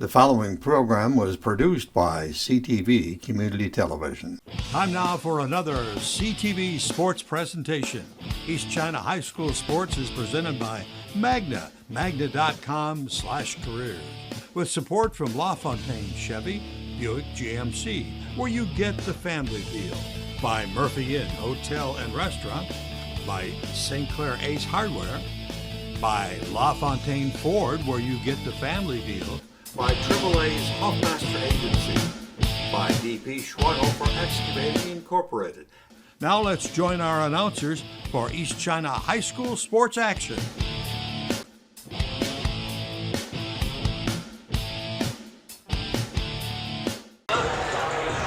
The following program was produced by CTV Community Television. Time now for another CTV sports presentation. East China High School Sports is presented by Magna, magna.com/careers, with support from LaFontaine Chevy, Buick GMC, where you get the family deal, by Murphy Inn Hotel and Restaurant, by St.Clair Ace Hardware, by LaFontaine Ford, where you get the family deal, by AAA's Hoffmaster Agency, by DP Schwagelhofer Excavating Incorporated. Now let's join our announcers for East China High School sports action.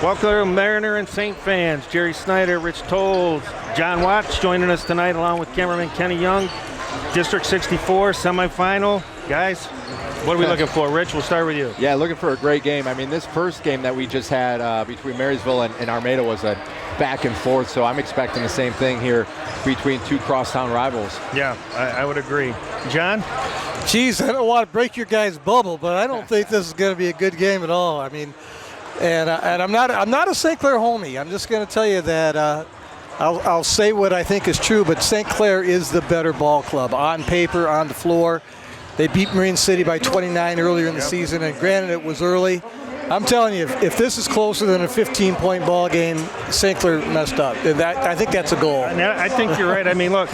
Welcome, Mariner and St. fans. Jerry Snyder, Rich Tolles, John Watts joining us tonight, along with cameraman Kenny Young. District 64 semifinal. Guys, what are we looking for? Rich, we'll start with you. Yeah, looking for a great game. I mean, this first game that we just had between Marysville and Armada was a back and forth, so I'm expecting the same thing here between two crosstown rivals. Yeah, I would agree. John? Geez, I don't want to break your guys' bubble, but I don't think this is going to be a good game at all. I mean, and I'm not a St. Clair homie. I'm just going to tell you that I'll say what I think is true, but St. Clair is the better ball club on paper, on the floor. They beat Marine City by 29 earlier in the season, and granted it was early. I'm telling you, if this is closer than a 15-point ball game, St. Clair messed up. And I think that's a goal. I think you're right. I mean, look,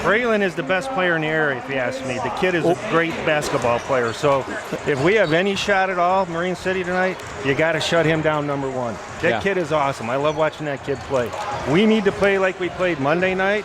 Braylon is the best player in the area, if you ask me. The kid is a great basketball player. So if we have any shot at all, Marine City tonight, you got to shut him down, number one. That kid is awesome. I love watching that kid play. We need to play like we played Monday night,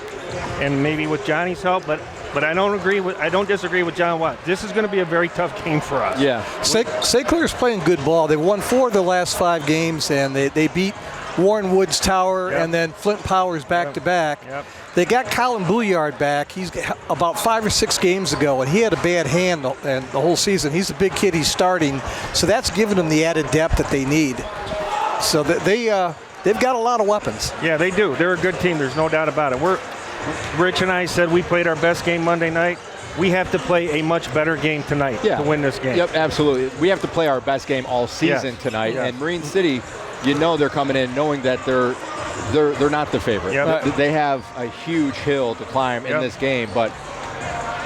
and maybe with Johnny's help, but I don't disagree with John Watt. This is going to be a very tough game for us. Yeah. St. Clair's playing good ball. They won 4 of the last 5 games, and they beat Warren Woods Tower and then Flint Powers back-to-back. Yep. They got Colin Bouillard back. He's about 5 or 6 games ago, and he had a bad hand the whole season. He's a big kid. He's starting, so that's given them the added depth that they need. So they've got a lot of weapons. Yeah, they do. They're a good team. There's no doubt about it. Rich and I said we played our best game Monday night. We have to play a much better game tonight to win this game. Yep, absolutely. We have to play our best game all season tonight. And Marine City, you know they're coming in knowing that they're not the favorite. Yep. They have a huge hill to climb in this game, but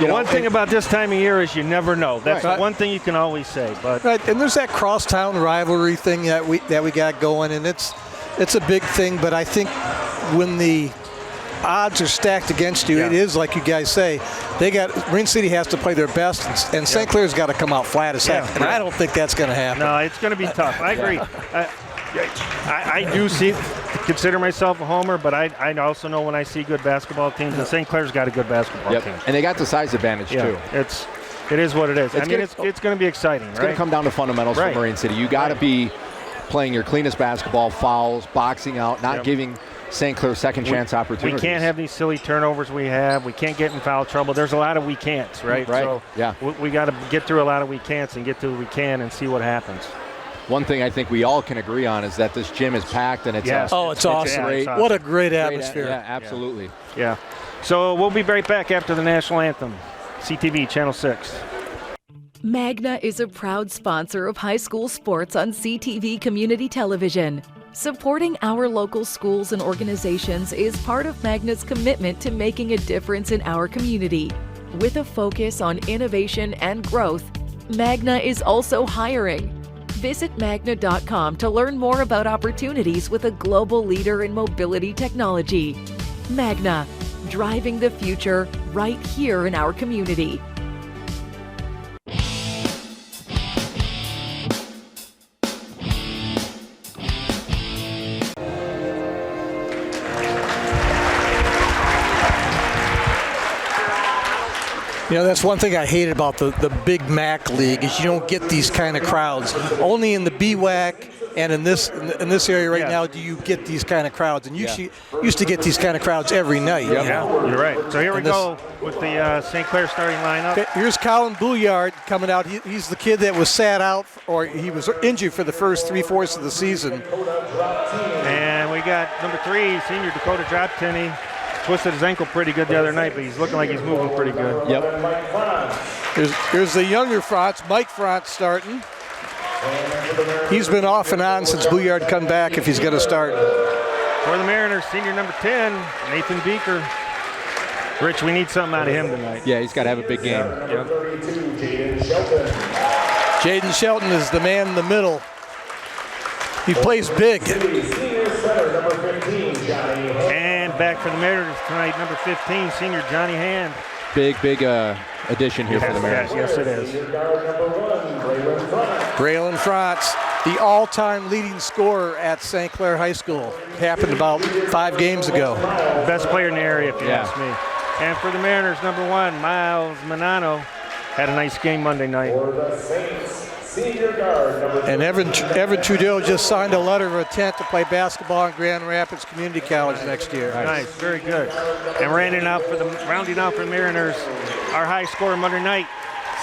the one thing about this time of year is you never know. That's the one thing you can always say. But and there's that crosstown rivalry thing that we got going, and it's a big thing. But I think when the odds are stacked against you, it is like you guys say. Marine City has to play their best, and St. Clair's got to come out flat as heck. And I don't think that's going to happen. No, it's going to be tough. I agree. I do consider myself a homer, but I also know when I see good basketball teams, and St. Clair's got a good basketball team. And they got the size advantage too. It is what it is. It's going to be exciting. It's going to come down to fundamentals for Marine City. You got to be playing your cleanest basketball, fouls, boxing out, not giving St. Clair second chance opportunities. We can't have these silly turnovers we have. We can't get in foul trouble. There's a lot of we can'ts, right? Right. So we got to get through a lot of we can'ts and get to what we can and see what happens. One thing I think we all can agree on is that this gym is packed and it's awesome. It's awesome. What a great atmosphere. Yeah, absolutely. Yeah. So we'll be right back after the national anthem. CTV Channel 6. Magna is a proud sponsor of high school sports on CTV Community Television. Supporting our local schools and organizations is part of Magna's commitment to making a difference in our community. With a focus on innovation and growth, Magna is also hiring. Visit magna.com to learn more about opportunities with a global leader in mobility technology. Magna, driving the future right here in our community. You know, that's one thing I hate about the Big Mac League is you don't get these kind of crowds. Only in the BWAC and in this area right now do you get these kind of crowds. And you used to get these kind of crowds every night. Yeah, you're right. So here we go with the St. Clair starting lineup. Okay, here's Colin Bouillard coming out. He's the kid that was sat out, or he was injured for the first 3/4 of the season. And we got number 3, senior Dakota Drop-Tinney. Twisted his ankle pretty good the other night, but he's looking like he's moving pretty good. Yep. Here's the younger Franz, Mike Franz starting. He's been off and on since Bouillard come back if he's going to start. For the Mariners, senior number 10, Nathan Beeker. Rich, we need something out of him tonight. Yeah, he's got to have a big game. Yep. Jaden Shelton is the man in the middle. He plays big. And back for the Mariners tonight, number 15, senior Johnny Hand. Big addition here for the Mariners. Yes, it is. Braylon Franz, the all-time leading scorer at St. Clair High School. Happened about 5 games ago. Best player in the area, if you ask me. And for the Mariners, number 1, Miles Manano. Had a nice game Monday night. And Evan Trudeau just signed a letter of intent to play basketball in Grand Rapids Community College next year. Nice, very good. And rounding out for the Mariners, our high scorer Monday night,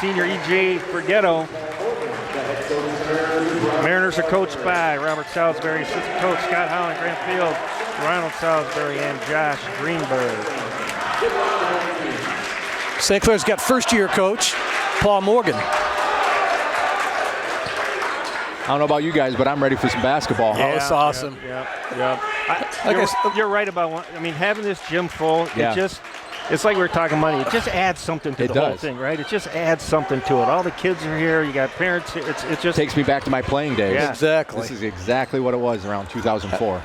senior E.J. Forgetto. Mariners are coached by Robert Salisbury, assistant coach Scott Holland, Grant Field, Ronald Salisbury, and Josh Greenberg. St. Clair's got first-year coach Paul Morgan. I don't know about you guys, but I'm ready for some basketball. Yeah, it's awesome. You're right about one. I mean, having this gym full, it's like we were talking money. It just adds something to the whole thing, right? It just adds something to it. All the kids are here. You got parents here. It just takes me back to my playing days. Yeah. Exactly. This is exactly what it was around 2004.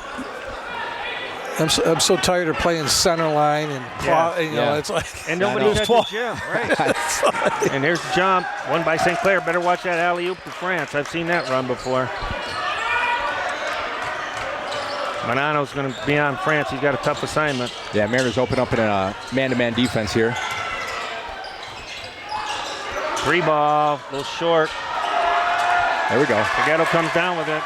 I'm so tired of playing center line and it's like and nobody's at the gym, right? And here's the jump, one by St. Clair. Better watch that alley-oop to France. I've seen that run before. Manano's going to be on France. He's got a tough assignment. Yeah, Mariners open up in a man-to-man defense here. 3 ball, a little short. There we go. Forgetto comes down with it.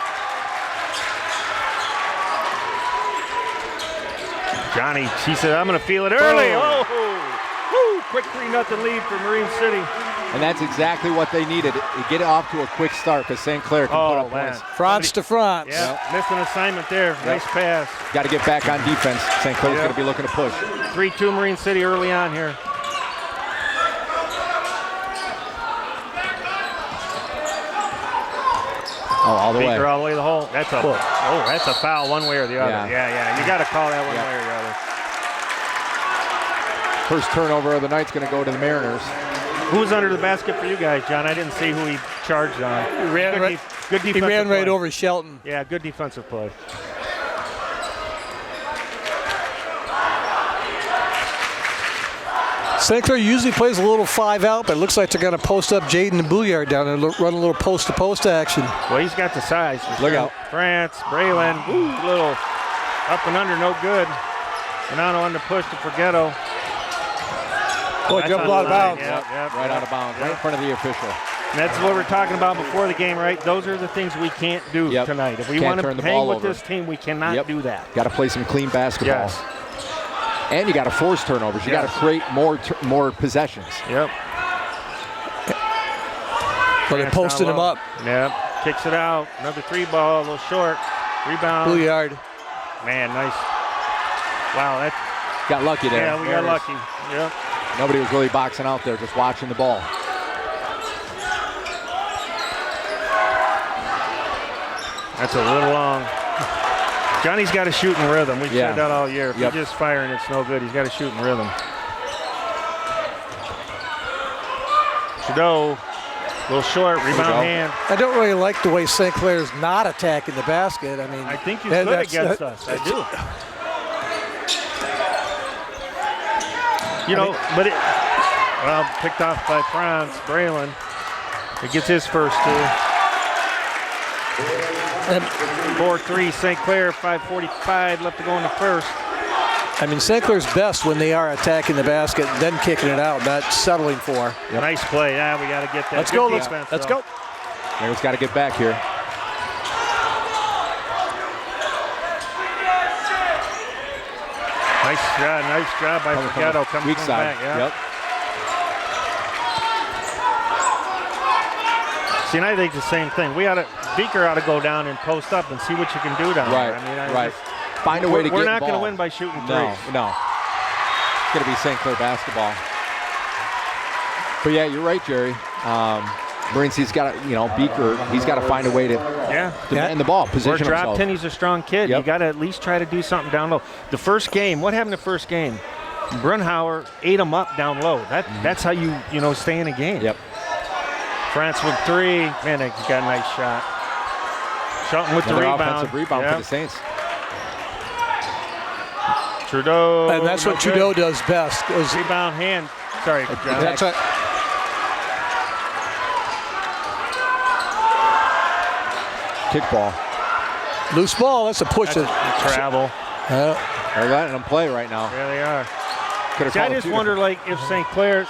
Johnny, he said, I'm going to feel it early. Oh, woo, quick 3-0 lead for Marine City. And that's exactly what they needed. Get it off to a quick start because St. Clair can put up points. Franz to Franz. Yeah, missed an assignment there. Nice pass. Got to get back on defense. St. Clair's going to be looking to push. 3-2 Marine City early on here. Oh, all the way. All the way to the hole. That's a foul one way or the other. Yeah. You got to call that one way or the other. First turnover of the night's going to go to the Mariners. Who's under the basket for you guys, John? I didn't see who he charged on. Good defensive He ran right play. over Shelton. Yeah, good defensive play. St. Clair usually plays a little 5 out, but it looks like they're going to post up Jaden and Bouillard down and run a little post-to-post action. Well, he's got the size. Look out. France, Braylon, little up and under, no good. Manano on the push to Forgetto. Boy, jumped out of bounds. Right out of bounds, right in front of the official. And that's what we're talking about before the game, right? Those are the things we can't do tonight. If we want to hang with this team, we cannot do that. Got to play some clean basketball. Yes. And you got to force turnovers. You got to create more possessions. Yep. But they're posting him up. Yep. Kicks it out. Another 3 ball, a little short. Rebound. Bouillard. Man, nice. Wow, that got lucky there. Yeah, we got lucky. Yep. Nobody was really boxing out there, just watching the ball. That's a little long. Johnny's got to shoot in rhythm. We've said that all year. If you're just firing, it's no good. He's got to shoot in rhythm. Trudeau, a little short, rebound hand. I don't really like the way St. Clair's not attacking the basket. I mean, I think you could against us. I do. Picked off by Franz, Braylon. He gets his first 2. 4-3 St. Clair, 5:45 left to go in the first. I mean, St. Clair's best when they are attacking the basket, then kicking it out, not settling for. Yep. Nice play. Yeah, we got to get that. Let's go. Let's go. Mariners got to get back here. Nice job by Forgetto coming weak side. Back. Yep. See, and I think the same thing. Beeker ought to go down and post up and see what you can do down there. I mean, find a way to get We're not going to win by shooting threes. No. It's going to be St. Clair basketball. But yeah, you're right, Jerry. Marines, he's got to, Beaker, he's got to find a way to demand the ball, position himself. He's a strong kid. Yep. You got to at least try to do something down low. The first game, what happened the first game? Brunhauer ate him up down low. That's how you stay in a game. Yep. France with 3. Man, he got a nice shot. Shelton with the rebound. Offensive rebound for the Saints. Trudeau. And that's what Trudeau does best. Rebound hand. Sorry, John. That's what. Kickball. Loose ball. That's a push. Travel. They're letting them play right now. Yeah, they are. Could've See, I called just two wonder, different- if St. Clair,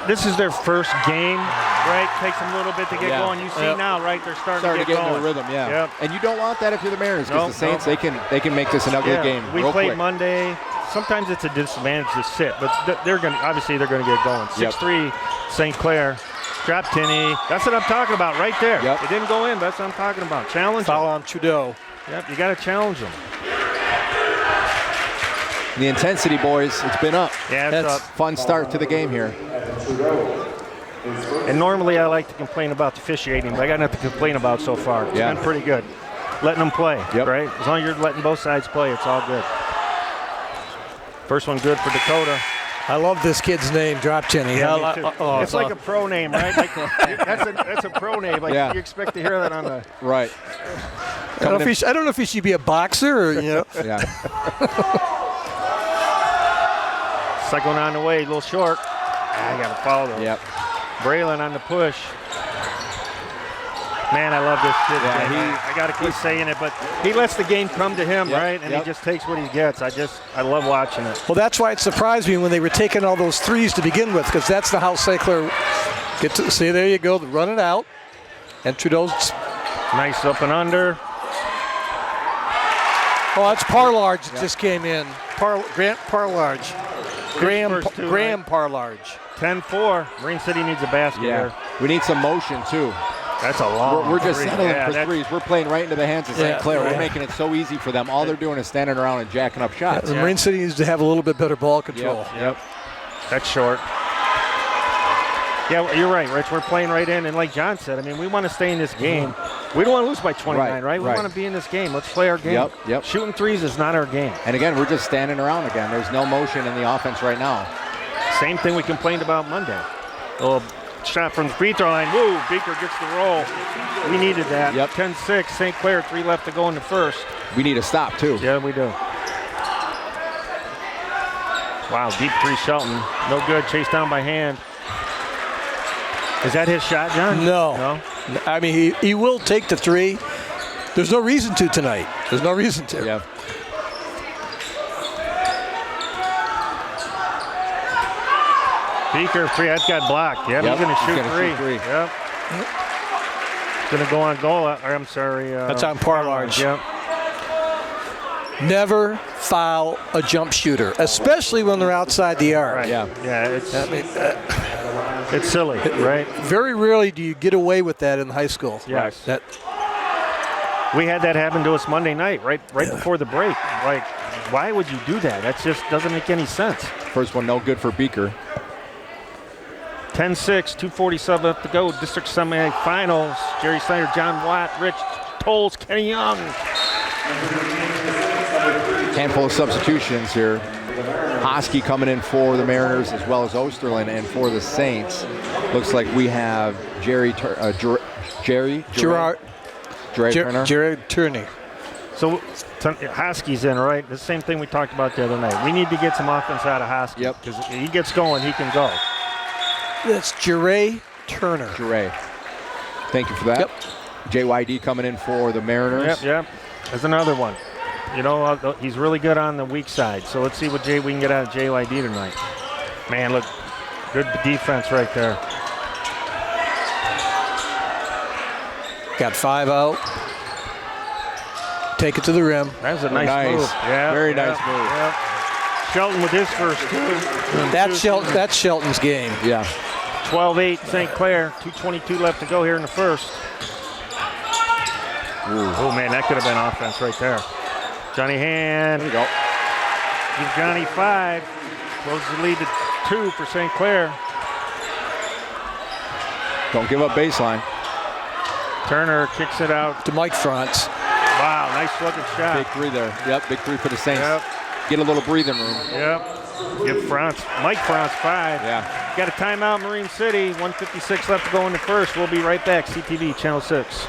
this is their first game, right? Takes them a little bit to get going. You see now, right? They're starting to get into going. a rhythm, yeah. Yep. And you don't want that if you're the Mariners, because Nope, the Saints, they can make this an ugly game. We real played quick. Monday. Sometimes it's a disadvantage to sit, but they're going to get going. 6-3 St. Clair. Drop Tinney. That's what I'm talking about right there. Yep. It didn't go in, but that's what I'm talking about. Challenge Foul them. on Trudeau. Yep, you got to challenge them. The intensity, boys, it's been up. Yeah, it's That's up. Fun start to the game here. And normally I like to complain about the officiating, but I got nothing to complain about so far. It's been pretty good. Letting them play, right? As long as you're letting both sides play, it's all good. First one good for Dakota. I love this kid's name, Drop Tinney. It's like a pro name, right? Like, that's a pro name. Like you expect to hear that on the Right. I don't know if he should be a boxer or Yeah. second one on the way, a little short. I got to follow though. Yep. Braylon on the push. Man, I love this kid. Yeah, I got to keep saying it, but he lets the game come to him, right? And he just takes what he gets. I love watching it. Well, that's why it surprised me when they were taking all those threes to begin with, because that's the how St. Clair get to see. There you go, run it out, and Trudeau's. Nice up and under. Oh, that's Parlarge that just came in. Grant Parlarge. Graham Parlarge. 10-4. Marine City needs a basket here. We need some motion, too. That's a long We're just three. settling for threes. We're playing right into the hands of St. Clair. Yeah. We're making it so easy for them. All they're doing is standing around and jacking up shots. The Marine City needs to have a little bit better ball control. Yep. That's short. Yeah, you're right, Rich. We're playing right in, and like John said, I mean, we want to stay in this game. We don't want to lose by 29, right? We want to be in this game. Let's play our game. Yep. Shooting threes is not our game. And again, we're just standing around again. There's no motion in the offense right now. Same thing we complained about Monday. Oh, shot from the free throw line. Woo, Beaker gets the roll. We needed that. 10-6, St. Clair, 3 left to go in the first. We need a stop, too. Yeah, we do. Wow, deep three Shelton. No good, chased down by Hand. Is that his shot, John? No. I mean, he will take the three. There's no reason to tonight. There's no reason to. Yeah. Beaker, three, that got blocked. Yep, he's going to shoot three. Yep. Going to go on goal. I'm sorry. That's on Parlarge. Yep. Never foul a jump shooter, especially when they're outside the arc. Right. Yeah, it's silly, right? Very rarely do you get away with that in high school. Yes. We had that happen to us Monday night, right before the break. Like, why would you do that? That just doesn't make any sense. First one, no good for Beaker. 10-6, 2:47 left to go. District semifinals. Jerry Snyder, John Watt, Rich Tolles, Kenny Young. Handful of substitutions here. Hosky coming in for the Mariners as well as Osterlin, and for the Saints, looks like we have Jared Turney. So Hosky's in, right? The same thing we talked about the other night. We need to get some offense out of Hosky. Yep. Because he gets going, he can go. That's Jared Turner. Jared. Thank you for that. Yep. JYD coming in for the Mariners. Yep. There's another one. You know, he's really good on the weak side. So let's see what we can get out of JYD tonight. Man, look, good defense right there. Got 5 out. Take it to the rim. That's a nice move. Yeah, very nice move. Yeah. Shelton with his first two. That's Shelton's game. Yeah. 12-8 St. Clair. 2:22 left to go here in the first. Oh, man, that could have been offense right there. Johnny Hand. There you go. Give Johnny 5. Closes the lead to 2 for St. Clair. Don't give up baseline. Turner kicks it out. To Mike Franz. Wow, nice looking shot. Big three there. Yep, big three for the Saints. Yep. Get a little breathing room. Yep. Give Mike Franz 5. Yeah. Got a timeout, Marine City. 1:56 left to go in the first. We'll be right back. CTV Channel 6.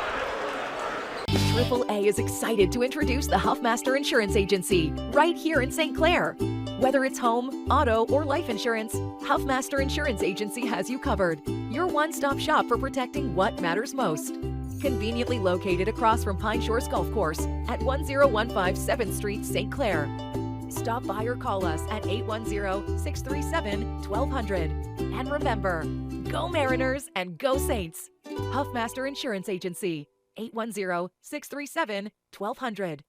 AAA is excited to introduce the Huffmaster Insurance Agency right here in St. Clair. Whether it's home, auto, or life insurance, Huffmaster Insurance Agency has you covered. Your one-stop shop for protecting what matters most. Conveniently located across from Pine Shores Golf Course at 1015 7th Street, St. Clair. Stop by or call us at 810-637-1200. And remember, go Mariners and go Saints. Huffmaster Insurance Agency, 810-637-1200.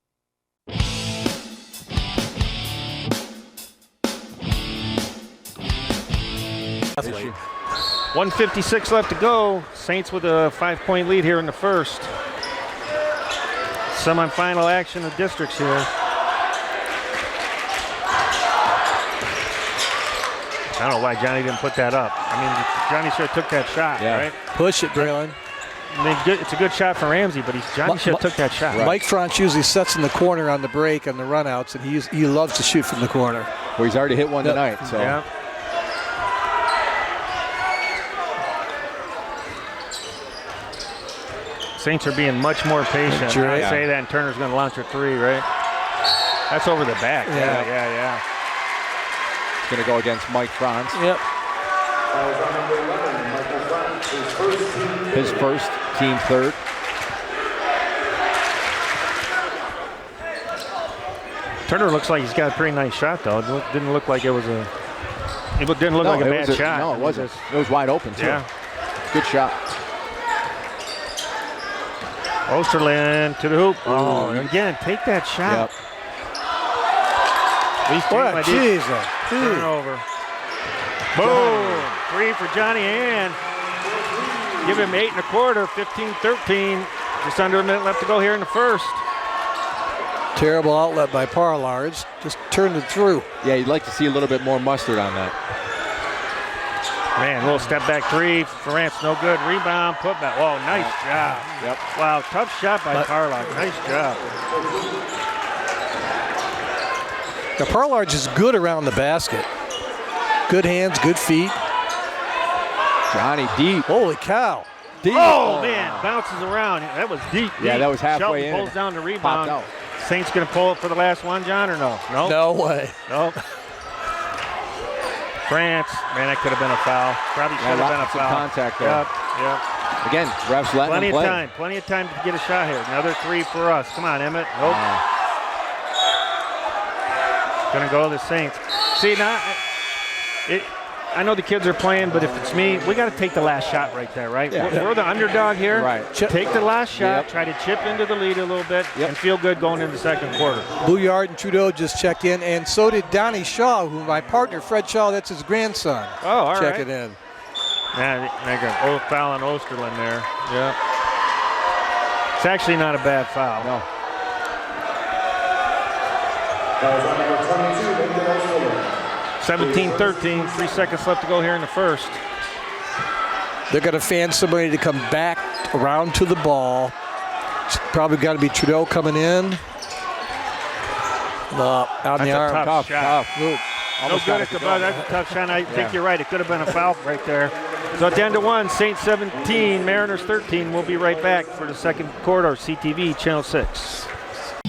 That's late. 1:56 left to go. Saints with a 5-point lead here in the first. Semifinal action of districts here. I don't know why Johnny didn't put that up. I mean, Johnny should have took that shot, right? Push it, Braylon. I mean, it's a good shot for Ramsey, but Johnny should have took that shot. Right. Mike Franz usually sets in the corner on the break on the runouts, and he loves to shoot from the corner. Well, he's already hit one tonight, so. Yeah. Saints are being much more patient. Sure, I yeah. say that, and Turner's going to launch a 3, right? That's over the back. Yeah. It's going to go against Mike Franz. Yep. His first, team third. Turner looks like he's got a pretty nice shot, though. It didn't look like it was a. It didn't look like a bad shot. No, it wasn't. It was wide open too. Yeah. Good shot. Osterland to the hoop. Oh, and again, take that shot. Yep. At least What? Jesus. Turnover. Boom. 3 for Johnny Ann. Give him 8 1/4, 15-13. Just under a minute left to go here in the first. Terrible outlet by Parlards. Just turned it through. Yeah, you'd like to see a little bit more mustard on that. Man, little step back 3 for Rance, no good. Rebound, put back. Whoa, nice job. Yep. Wow, tough shot by Parlards. Nice job. Now, Parlards is good around the basket. Good hands, good feet. Johnny deep. Holy cow. Deep. Oh, man, bounces around. That was deep. Yeah, that was halfway Shelton in. pulls down the Popped rebound. out. Saints going to pull it for the last one, John, or no? No. No way. Nope. France, man, that could have been a foul. Probably should have been a lots of foul. contact there. Yep. Again, refs letting Plenty him of play. time. Plenty of time to get a shot here. Another 3 for us. Come on, Emmett. Nope. Gonna go to the Saints. See, now, I know the kids are playing, but if it's me, we got to take the last shot right there, right? Yeah. We're the underdog here. Right. Take the last shot, Yep. try to chip into the lead a little bit, and feel good going into the second quarter. Bouillard and Trudeau just checked in, and so did Donnie Shaw, who my partner, Fred Shaw, that's his grandson. Oh, all right. Checking in. Yeah, they got foul on Osterland there. Yeah. It's actually not a bad foul. No. 17-13, 3 seconds left to go here in the first. They're going to fan somebody to come back around to the ball. It's probably got to be Trudeau coming in. Out That's in the a arm. tough shot. Oop. No good at the buzz. That's a tough shot. I think you're right. It could have been a foul right there. So at the end of 1, Saints 17, Mariners 13. We'll be right back for the second quarter. CTV Channel 6.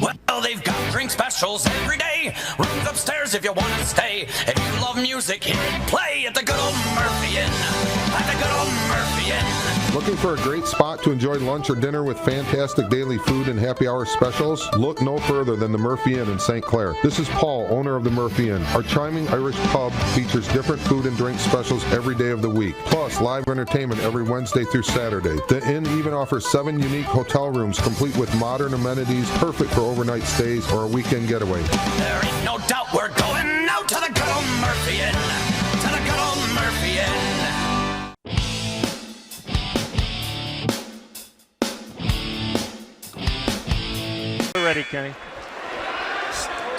Well, they've got drink specials every day. Rooms upstairs if you want to stay. If you love music, hear it play at the good old Murphy Inn. At the good old Murphy Inn. Looking for a great spot to enjoy lunch or dinner with fantastic daily food and happy hour specials? Look no further than the Murphy Inn in St. Clair. This is Paul, owner of the Murphy Inn. Our charming Irish pub features different food and drink specials every day of the week, plus live entertainment every Wednesday through Saturday. The inn even offers 7 unique hotel rooms complete with modern amenities, perfect for overnight stays or a weekend getaway. There ain't no doubt we're going out to the good old Murphy Inn. To the good old Murphy Inn. Ready, Kenny.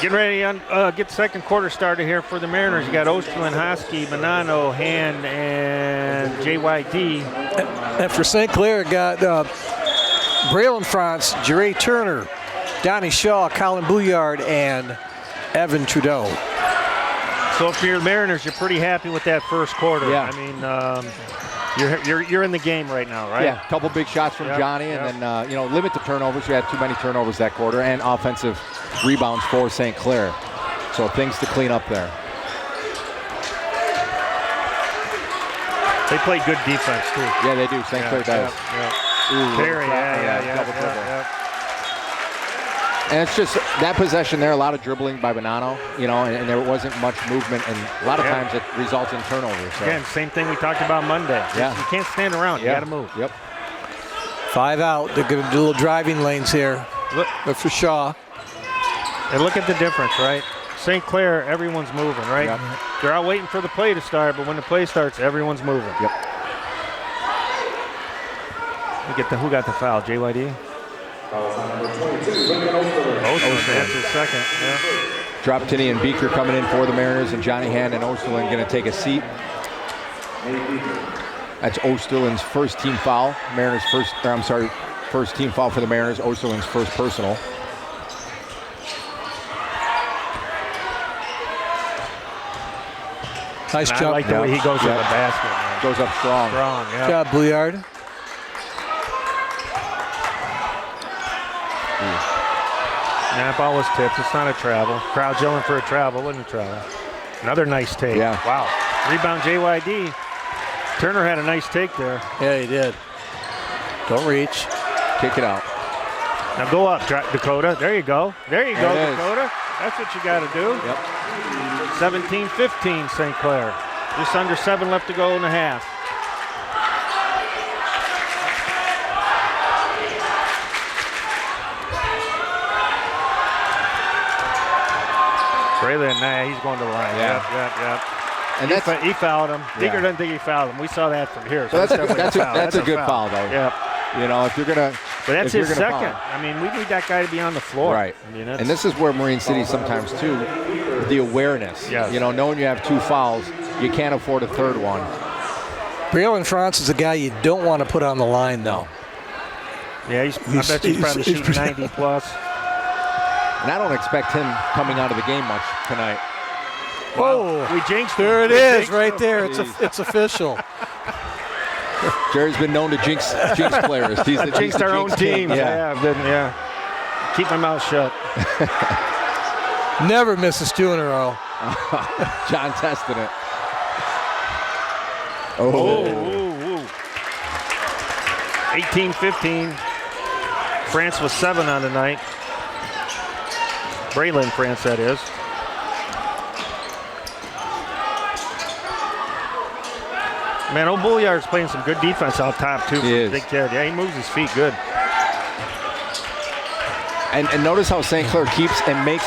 Getting ready to get the second quarter started here for the Mariners. You got Osterland, Hosky, Bonanno, Hand, and JYD. And for St. Clair, got Braylon France, Jerry Turner, Donnie Shaw, Colin Bouillard, and Evan Trudeau. So if you're the Mariners, you're pretty happy with that first quarter. Yeah. I mean, you're in the game right now, right? Yeah, a couple big shots from Johnny, and then limit the turnovers. We had too many turnovers that quarter, and offensive rebounds for St. Clair. So things to clean up there. They play good defense too. Yeah, they do. St. Clair does. Ooh, Terry, double dribble. And it's just that possession there, a lot of dribbling by Bonanno, and there wasn't much movement, and a lot of times it results in turnovers. So. Again, same thing we talked about Monday. Yeah. You can't stand around. You got to move. Yep. 5 out. They're going to do little driving lanes here. Look for Shaw. And look at the difference, right? St. Clair, everyone's moving, right? Yep. They're out waiting for the play to start, but when the play starts, everyone's moving. Yep. Who got the foul? JYD? That's his second. Yeah. Droptini and Beaker coming in for the Mariners, and Johnny Hand and Osterlin going to take a seat. That's Osterlin's first team foul. First team foul for the Mariners. Osterlin's first personal. Nice jump. I like the way he goes to the basket, man. Goes up strong. Strong, yeah. Good job, Bouillard. That ball was tipped. It's not a travel. Crowd's yelling for a travel. Wasn't a travel. Another nice take. Yeah. Wow. Rebound JYD. Turner had a nice take there. Yeah, he did. Don't reach. Kick it out. Now go up, Dakota. There you go. There you go, There it is. Dakota. That's what you got to do. Yep. 17-15, St. Clair. Just under 7 left to go in the half. Braylon, he's going to the line. Yeah. Yep. And He fouled him. Yeah. Digger doesn't think he fouled him. We saw that from here. So definitely that's a good foul, though. Yep. If you're gonna. But that's if you're his gonna second. foul. I mean, we need that guy to be on the floor. Right. I mean, And this is where Marine City sometimes too, the awareness. Yes. Knowing you have 2 fouls, you can't afford a third one. Braylon France is a guy you don't want to put on the line, though. Yeah, I bet he's probably shooting 90 plus. And I don't expect him coming out of the game much tonight. Whoa! We jinxed him. There it We is, jinxed right him. there. It's official. Jerry's been known to jinx players. He's the Jinxed our own team. Yeah. Yeah. Keep my mouth shut. Never misses 2 in a row. John testing it. Oh. 18-15. France was 7 on the night. Braylon France, that is. Man, old Bouillard's playing some good defense out top, too. He is. Big kid. Yeah, he moves his feet good. And notice how St. Clair keeps and makes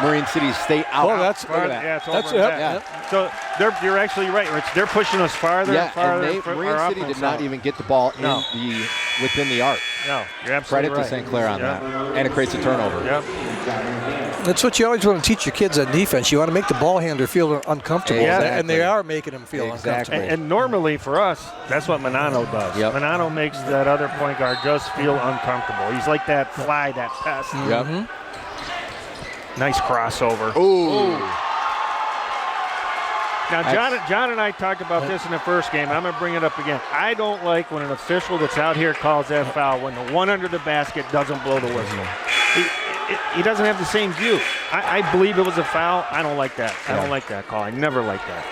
Marine City stay out. Oh, that's Look at that. Yeah, it's That's over and it. back. So you're actually right, Rich. They're pushing us farther and farther. and Marine City did not even get the ball within the arc. No, you're absolutely Credit to St. Clair on that. And it creates a turnover. Yep. That's what you always want to teach your kids on defense. You want to make the ball handler feel uncomfortable. Exactly. And they are making them feel uncomfortable. And normally for us, that's what Bonanno does. Yep. Bonanno makes that other point guard just feel uncomfortable. He's like that fly, that pest. Yep. Nice crossover. Ooh. Now, John and I talked about this in the first game. I'm going to bring it up again. I don't like when an official that's out here calls that foul when the one under the basket doesn't blow the whistle. He doesn't have the same view. I believe it was a foul. I don't like that. I don't like that call. I never like that.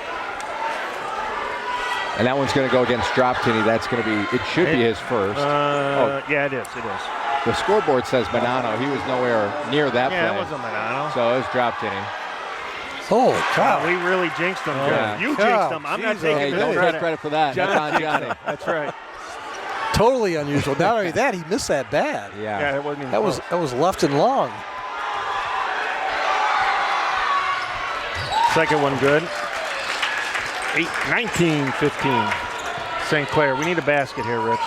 And that one's going to go against Droptini. That's going to be, it should be his first. Yeah, it is. It is. The scoreboard says Bonanno. He was nowhere near that play. Yeah, that wasn't Bonanno. So it was Droptini. Holy cow. We really jinxed him. Yeah. You Cow. jinxed him. I'm not Jesus. taking Hey, no don't take credit for that. That's on Johnny. That's right. Totally unusual. Not only that, he missed that bad. Yeah, it wasn't even That was left and long. Second one good. 19-15. St. Clair. We need a basket here, Rich.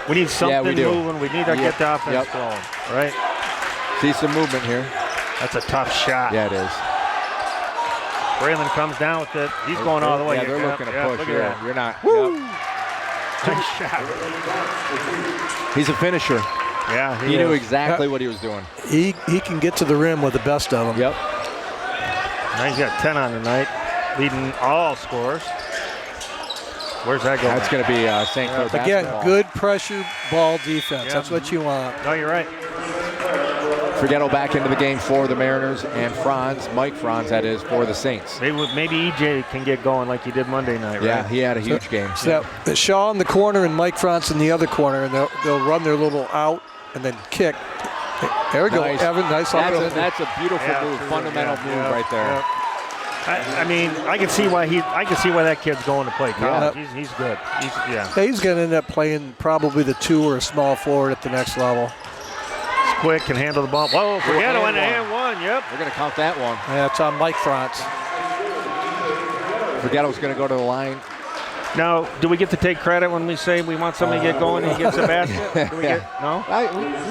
We need something we do. moving. We need to get the offense going. Right? See some movement here. That's a tough shot. Yeah, it is. Braylon comes down with it. He's going all the way. Yeah, they're looking to push. Look at that. You're not. Woo! Nice shot. He's a finisher. Yeah, He knew exactly what he was doing. He can get to the rim with the best of them. Yep. Now he's got 10 on the night, leading all scores. Where's that going? That's going to be St. Clair basketball. Again, good pressure ball defense. Yeah. That's what you want. No, you're right. Forgetto back into the game for the Mariners, and Mike Franz, that is, for the Saints. Maybe EJ can get going like he did Monday night, right? Yeah, he had a huge game. So Shaw in the corner and Mike Franz in the other corner, and they'll run their little out and then kick. There we go, Evan. Nice offense. That's a beautiful move, fundamental move right there. Yeah. I mean, I can see why that kid's going to play college. Yeah. He's good. He's going to end up playing probably the 2 or a small forward at the next level. He's quick, can handle the ball. Whoa, Forgetto in the hand one. Yep. We're going to count that one. Yeah, it's on Mike Franz. Forgetto's going to go to the line. Now, do we get to take credit when we say we want somebody to get going and he gets a basket? Do we get, no?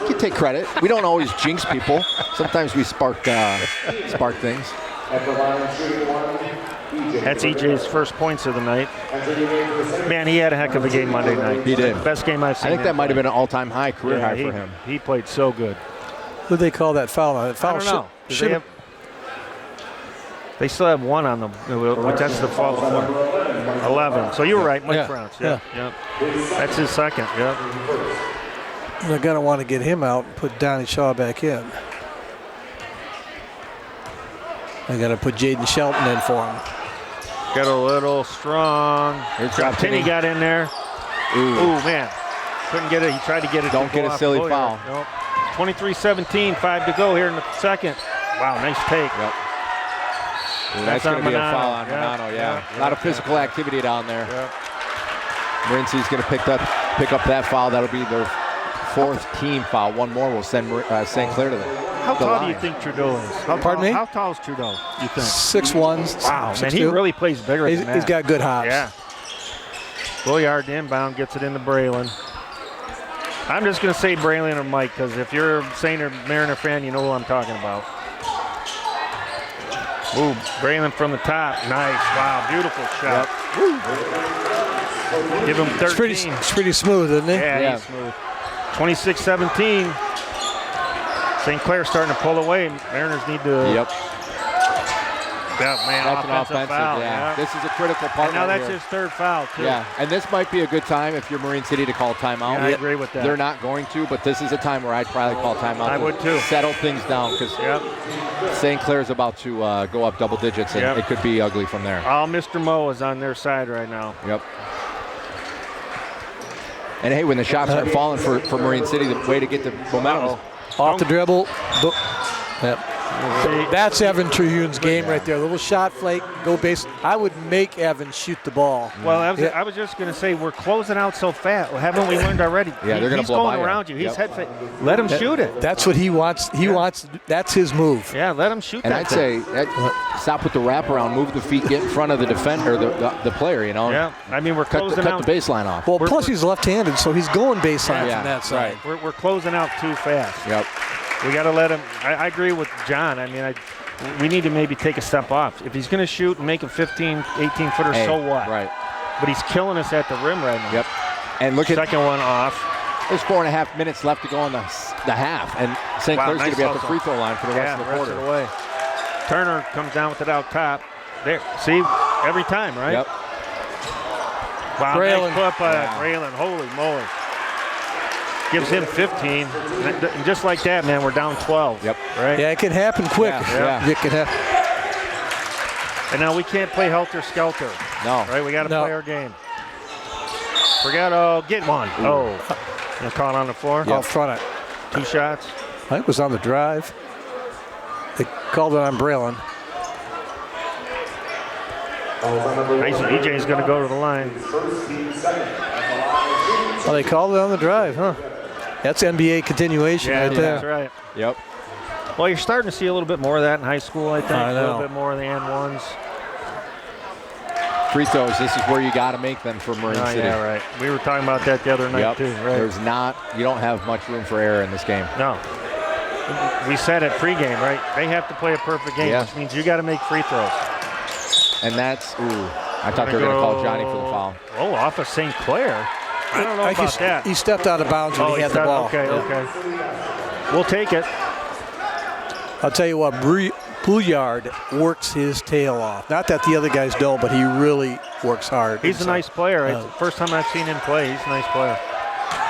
We can take credit. We don't always jinx people. Sometimes we spark things. That's EJ's first points of the night. Man, he had a heck of a game Monday night. He did. Best game I've seen. I think that might have been an all-time high, career high for him. He played so good. Who they call that foul on? I don't know. They still have one on them, which that's the foul before. 11. So you were right, Mike Franz. Yeah. That's his second. Yeah. They're going to want to get him out and put Donnie Shaw back in. They got to put Jaden Shelton in for him. Got a little strong. Tinney got in there. Ooh, man. Couldn't get it. He tried to get it. Don't get a silly foul. Nope. 23-17, 5 to go here in the second. Wow, nice take. Yep. That's going to be a foul on Manano, yeah. A lot of physical activity down there. Yep. Marion City's going to pick up that foul. That'll be their 4th team foul. One more will send St. Clair to the How tall line. do you think Trudeau is? Pardon me? How tall is Trudeau, you think? 6'1". Wow, 6'2". man, he really plays bigger than that. He's got good hops. Yeah. Bulliard inbound, gets it into Braylon. I'm just going to say Braylon or Mike, because if you're a St. Mariner fan, you know who I'm talking about. Ooh, Braylon from the top. Nice. Wow, beautiful shot. Yep. Give him 13. It's pretty smooth, isn't it? Yeah, he's smooth. 26-17. St. Clair starting to pull away. Mariners need to. Yep. Yeah, man, That's an offensive foul. yeah. This is a critical part. And now that's his 3rd foul, too. Yeah, and this might be a good time if you're Marine City to call timeout. Yeah, I agree with that. They're not going to, but this is a time where I'd probably call timeout. I would, too. Settle things down, because St. Clair is about to go up double digits, and it could be ugly from there. All Mr. Mo is on their side right now. Yep. And hey, when the shots are falling for Marine City, the way to get the momentum. Off the dribble. Yep. That's Evan Terhune's game right there. A little shot flake, go base. I would make Evan shoot the ball. Well, I was just going to say, we're closing out so fast. Haven't we learned already? Yeah, they're going to blow by around you. He's head fake. Let him shoot it. That's what he wants. That's his move. Yeah, let him shoot and that. And I'd say, stop with the wraparound, move the feet, get in front of the defender, the player, you know. Yeah, I mean, we're closing out. Cut the baseline off. Well, plus he's left-handed, so he's going baseline from that side. Right. We're closing out too fast. Yep. We got to let him. I agree with John. I mean, we need to maybe take a step off. If he's going to shoot and make a 15, 18-footer, so what? Right. But he's killing us at the rim right now. Yep. And look at second one off. There's 4.5 minutes left to go in the half, and St. Clair's going to be at the free throw line for the rest of the quarter. Of the way. Turner comes down with it out top. There, see, every time, right? Yep. Wow, Braylon. nice clip by Braylon. Holy moly. Gives him 15. And just like that, man, we're down 12. Yep. Right? Yeah, it can happen quick. Yeah. It can happen. And now we can't play helter-skelter. No. Right? We got to play our game. Forgetto, get one. Ooh. Oh. And caught on the floor. Yep. Out front. 2 shots. I think it was on the drive. They called it on Braylon. EJ's going to go to the line. Oh, they called it on the drive, huh? That's NBA continuation right there. That's right. Yep. Well, you're starting to see a little bit more of that in high school, I think. I know. A little bit more of the N1s. Free throws, this is where you got to make them for Marine City. Yeah, right. We were talking about that the other night, too. Right. You don't have much room for error in this game. No. We said at pregame, right? They have to play a perfect game, which means you got to make free throws. And that's, I thought they were going to call Johnny for the foul. Oh, off of St. Clair. I don't know about that. He stepped out of bounds when he had the ball. Okay, okay. We'll take it. I'll tell you what, Bouillard works his tail off. Not that the other guys don't, but he really works hard. He's a nice player. It's the first time I've seen him play. He's a nice player.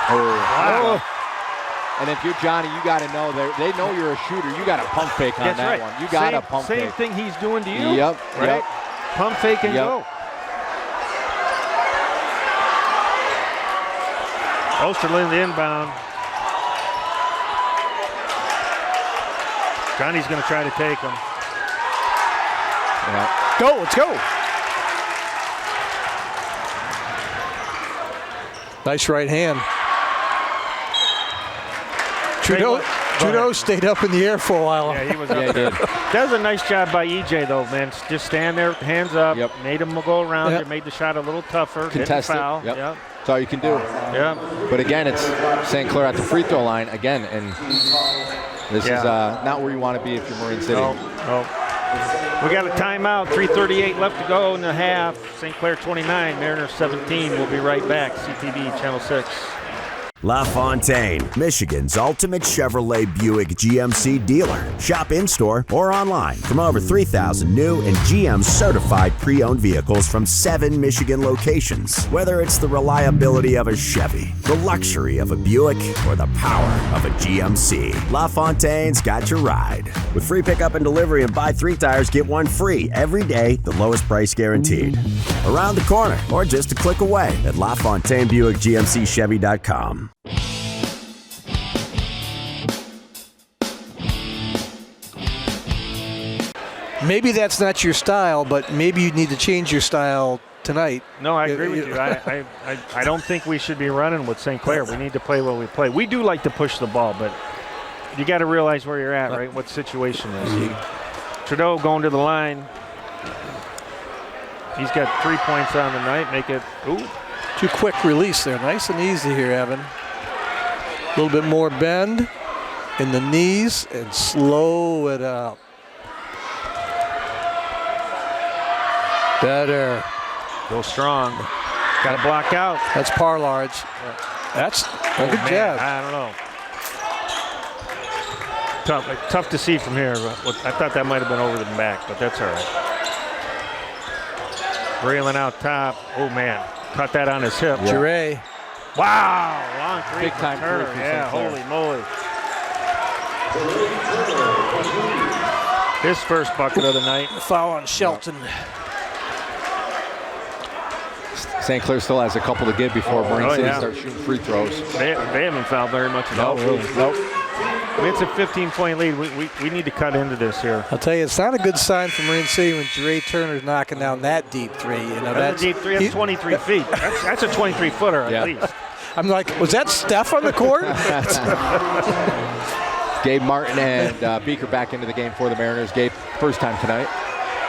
Wow. And if you're Johnny, you got to know they know you're a shooter. You got to pump fake on that one. You got to pump fake. Same thing he's doing to you. Yep. Right? Yep. Pump fake and go. Osterlund inbound. Johnny's going to try to take him. Yeah. Go, let's go. Nice right hand. Trudeau stayed up in the air for a while. Yeah, he was up there. That was a nice job by EJ, though, man. Just stand there, hands up. Yep. Made him go around. It made the shot a little tougher. Contest didn't foul. Yep. Yep. That's all you can do. Yeah. But again, it's St. Clair at the free throw line again, and this is not where you want to be if you're Marine City. No. We got a timeout. 3:38 left to go in the half. St. Clair 29, Mariners 17. We'll be right back. CTV Channel 6. LaFontaine, Michigan's ultimate Chevrolet Buick GMC dealer. Shop in-store or online from over 3,000 new and GM certified pre-owned vehicles from 7 Michigan locations. Whether it's the reliability of a Chevy, the luxury of a Buick, or the power of a GMC, LaFontaine's got your ride. With free pickup and delivery and buy 3 tires, get 1 free every day, the lowest price guaranteed. Around the corner or just a click away at LaFontaineBuickGMCChevy.com. Maybe that's not your style, but maybe you need to change your style tonight. No, I agree with you. I don't think we should be running with St. Clair. We need to play what we play. We do like to push the ball, but you got to realize where you're at, right? What situation is. Trudeau going to the line. He's got 3 points on the night. Make it, Too quick release there. Nice and easy here, Evan. A little bit more bend in the knees and slow it up. Better. Go strong. Got to block out. That's par large. That's a good jab. I don't know. Tough to see from here. But I thought that might have been over the back, but that's all right. Railing out top. Oh, man. Caught that on his hip. Jure. Wow. Long three. Big time Turner. Yeah, holy moly. His first bucket of the night. Foul on Shelton. St. Clair still has a couple to give before Marine City starts shooting free throws. They haven't fouled very much at all. Nope. I mean, it's a 15-point lead. We need to cut into this here. I'll tell you, it's not a good sign for Marine City when Jure Turner's knocking down that deep three. You know, that's a deep three. That's 23 feet. That's a 23-footer at least. I'm like, was that Steph on the court? Gabe Martin and Beaker back into the game for the Mariners. Gabe, first time tonight.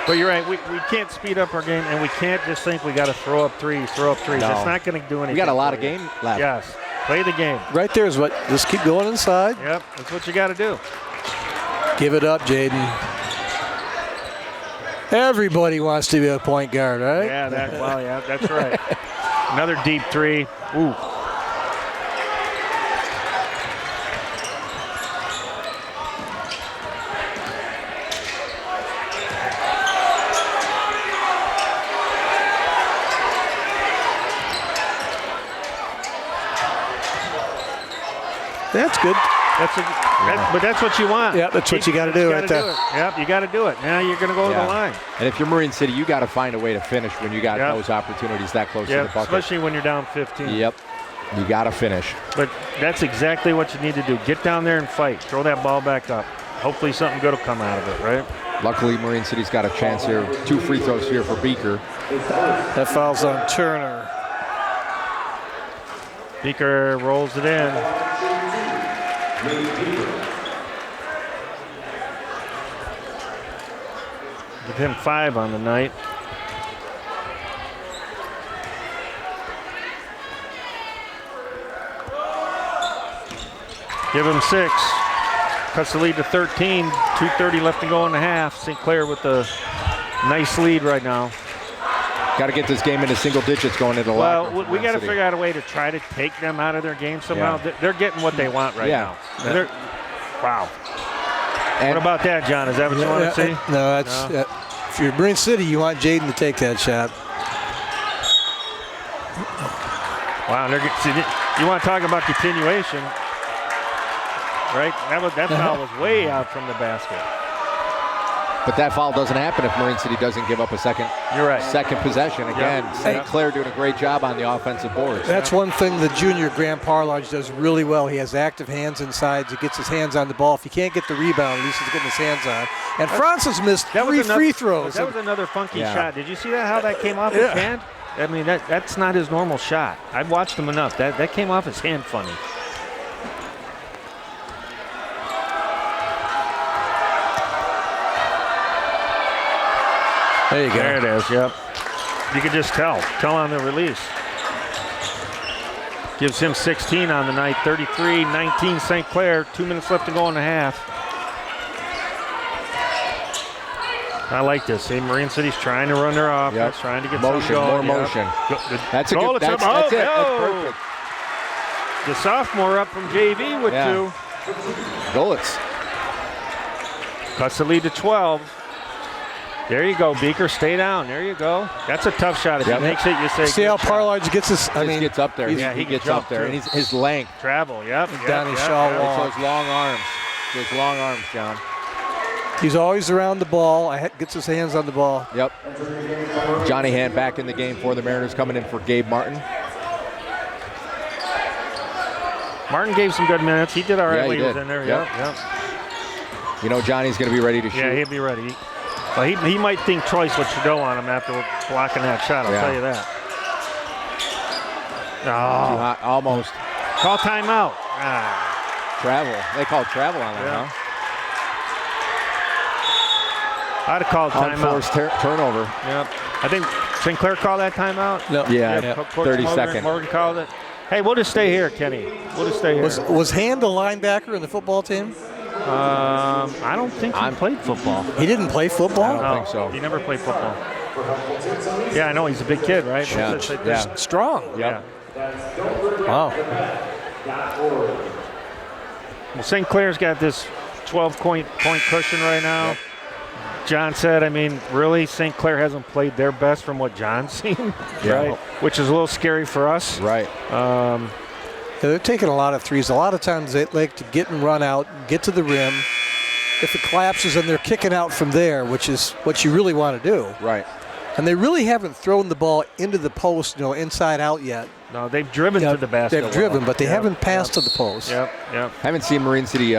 But you're right. We can't speed up our game, and we can't just think we got to throw up threes. No. That's not going to do anything. We got a lot of game left. Yes. Play the game. Right there is what. Just keep going inside. Yep. That's what you got to do. Give it up, Jaden. Everybody wants to be a point guard, right? Yeah. That's right. Another deep three. Ooh. That's good. But that's what you want. Yeah, that's what you got to do right there. Yep, you got to do it. Now you're going to go to the line. And if you're Marine City, you got to find a way to finish when you got those opportunities that close to the bucket. Especially when you're down 15. Yep, you got to finish. But that's exactly what you need to do. Get down there and fight. Throw that ball back up. Hopefully something good will come out of it, right? Luckily, Marine City's got a chance here. 2 free throws here for Beaker. That foul's on Turner. Beaker rolls it in. Give him 5 on the night. Give him 6. Cuts the lead to 13. 2:30 left to go in the half. St. Clair with a nice lead right now. Got to get this game into single digits going into the locker room. Well, we got to figure out a way to try to take them out of their game somehow. Yeah. They're getting what they want right now. Wow. And what about that, John? Is that what you want to see? No, that's if you're Marine City, you want Jaden to take that shot. Wow, you want to talk about continuation, right? That foul was way out from the basket. But that foul doesn't happen if Marine City doesn't give up a second. You're right. Second possession. Again, St. Clair doing a great job on the offensive boards. That's one thing the junior Graham Parlage does really well. He has active hands inside. He gets his hands on the ball. If he can't get the rebound, at least he's getting his hands on. And Francis missed three free throws. That was another funky shot. Did you see that? How that came off his hand? I mean, that's not his normal shot. I've watched him enough. That came off his hand funny. There you go. There it is, yep. You could just tell on the release. Gives him 16 on the night, 33-19 St. Clair, 2 minutes left to go in the half. I like this. See, Marine City's trying to run their offense, trying to get motion, going. more motion. That's a good, that's it. That's perfect. The sophomore up from JV with 2. Bullets. Cuts the lead to 12. There you go, Beaker. Stay down. There you go. That's a tough shot. If he makes it, you say. See how Parlage gets his. He gets up there. Yeah, he gets up there. And his length. Travel. Yep. Donnie Shaw Those long arms. Those long arms, John. He's always around the ball. Gets his hands on the ball. Yep. Johnny Hand back in the game for the Mariners, coming in for Gabe Martin. Martin gave some good minutes. He did all right when he was in there. Yep. Yep. You know Johnny's going to be ready to shoot. Yeah, he'll be ready. Well, he might think twice what Trudeau on him after blocking that shot. I'll tell you that. Oh, almost. Call timeout. Travel. They called travel on that, huh? I'd have called timeout. Unforced turnover. Yep. I think St. Clair called that timeout. No. Yeah. 30 seconds. Morgan called it. Hey, we'll just stay here, Kenny. We'll just stay here. Was Hand a linebacker in the football team? I don't think he played football. He didn't play football? I don't think so. He never played football. Yeah, I know. He's a big kid, right? Yeah. Strong. Yep. Yeah. Wow. Well, St. Clair's got this 12-point cushion right now. Yep. John said, I mean, really, St. Clair hasn't played their best from what John's seen, right? Which is a little scary for us. Right. They're taking a lot of threes. A lot of times they like to get and run out, get to the rim. If it collapses, and they're kicking out from there, which is what you really want to do. Right. And they really haven't thrown the ball into the post, inside out yet. No, they've driven to the basket. They've driven, but they haven't passed to the post. Yep. Haven't seen Marine City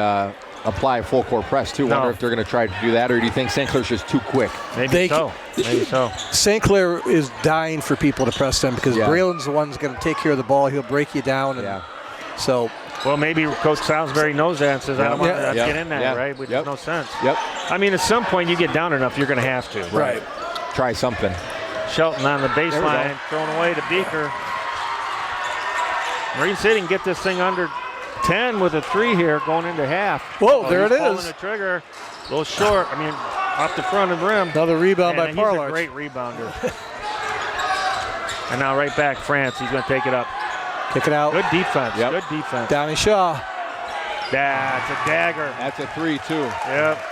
apply a full court press, too. Wonder if they're going to try to do that, or do you think St. Clair's just too quick? Maybe so. St. Clair is dying for people to press them because Braylon's the one who's going to take care of the ball. He'll break you down. And so. Well, maybe Coach Salisbury knows that and says, I don't want to get in that, right? Which makes no sense. Yep. I mean, at some point you get down enough, you're going to have to. Right. Try something. Shelton on the baseline, thrown away to Beaker. Marine City can get this thing under 10 with a 3 here going into half. Whoa, there it is. Pulling the trigger. A little short. I mean, off the front of the rim. Another rebound by Parlage. He's a great rebounder. And now right back, France. He's going to take it up. Kick it out. Good defense. Yep. Good defense. Donnie Shaw. That's a dagger. That's a 3, too. Yep.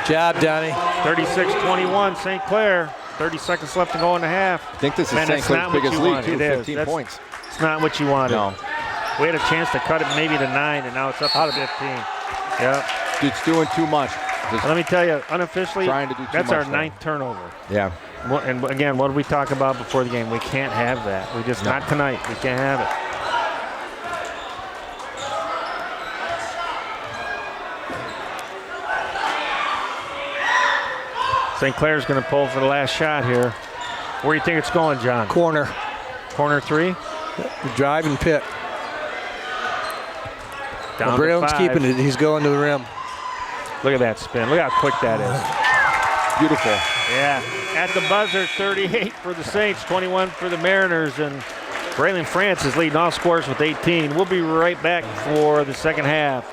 Job, Donnie. 36-21, St. Clair. 30 seconds left to go in the half. I think this is St. Clair's biggest lead, too, 15 points. It's not what you wanted. No. We had a chance to cut it maybe to 9, and now it's up to 15. Yep. Dude's doing too much. Let me tell you, unofficially, that's our 9th turnover. Yeah. And again, what did we talk about before the game? We can't have that. We just, not tonight. We can't have it. St. Clair's going to pull for the last shot here. Where do you think it's going, John? Corner. Corner 3? Drive and pit. Down Braylon's keeping it. He's going to the rim. Look at that spin. Look how quick that is. Beautiful. Yeah. At the buzzer, 38 for the Saints, 21 for the Mariners, and Braylon France is leading all scores with 18. We'll be right back for the second half.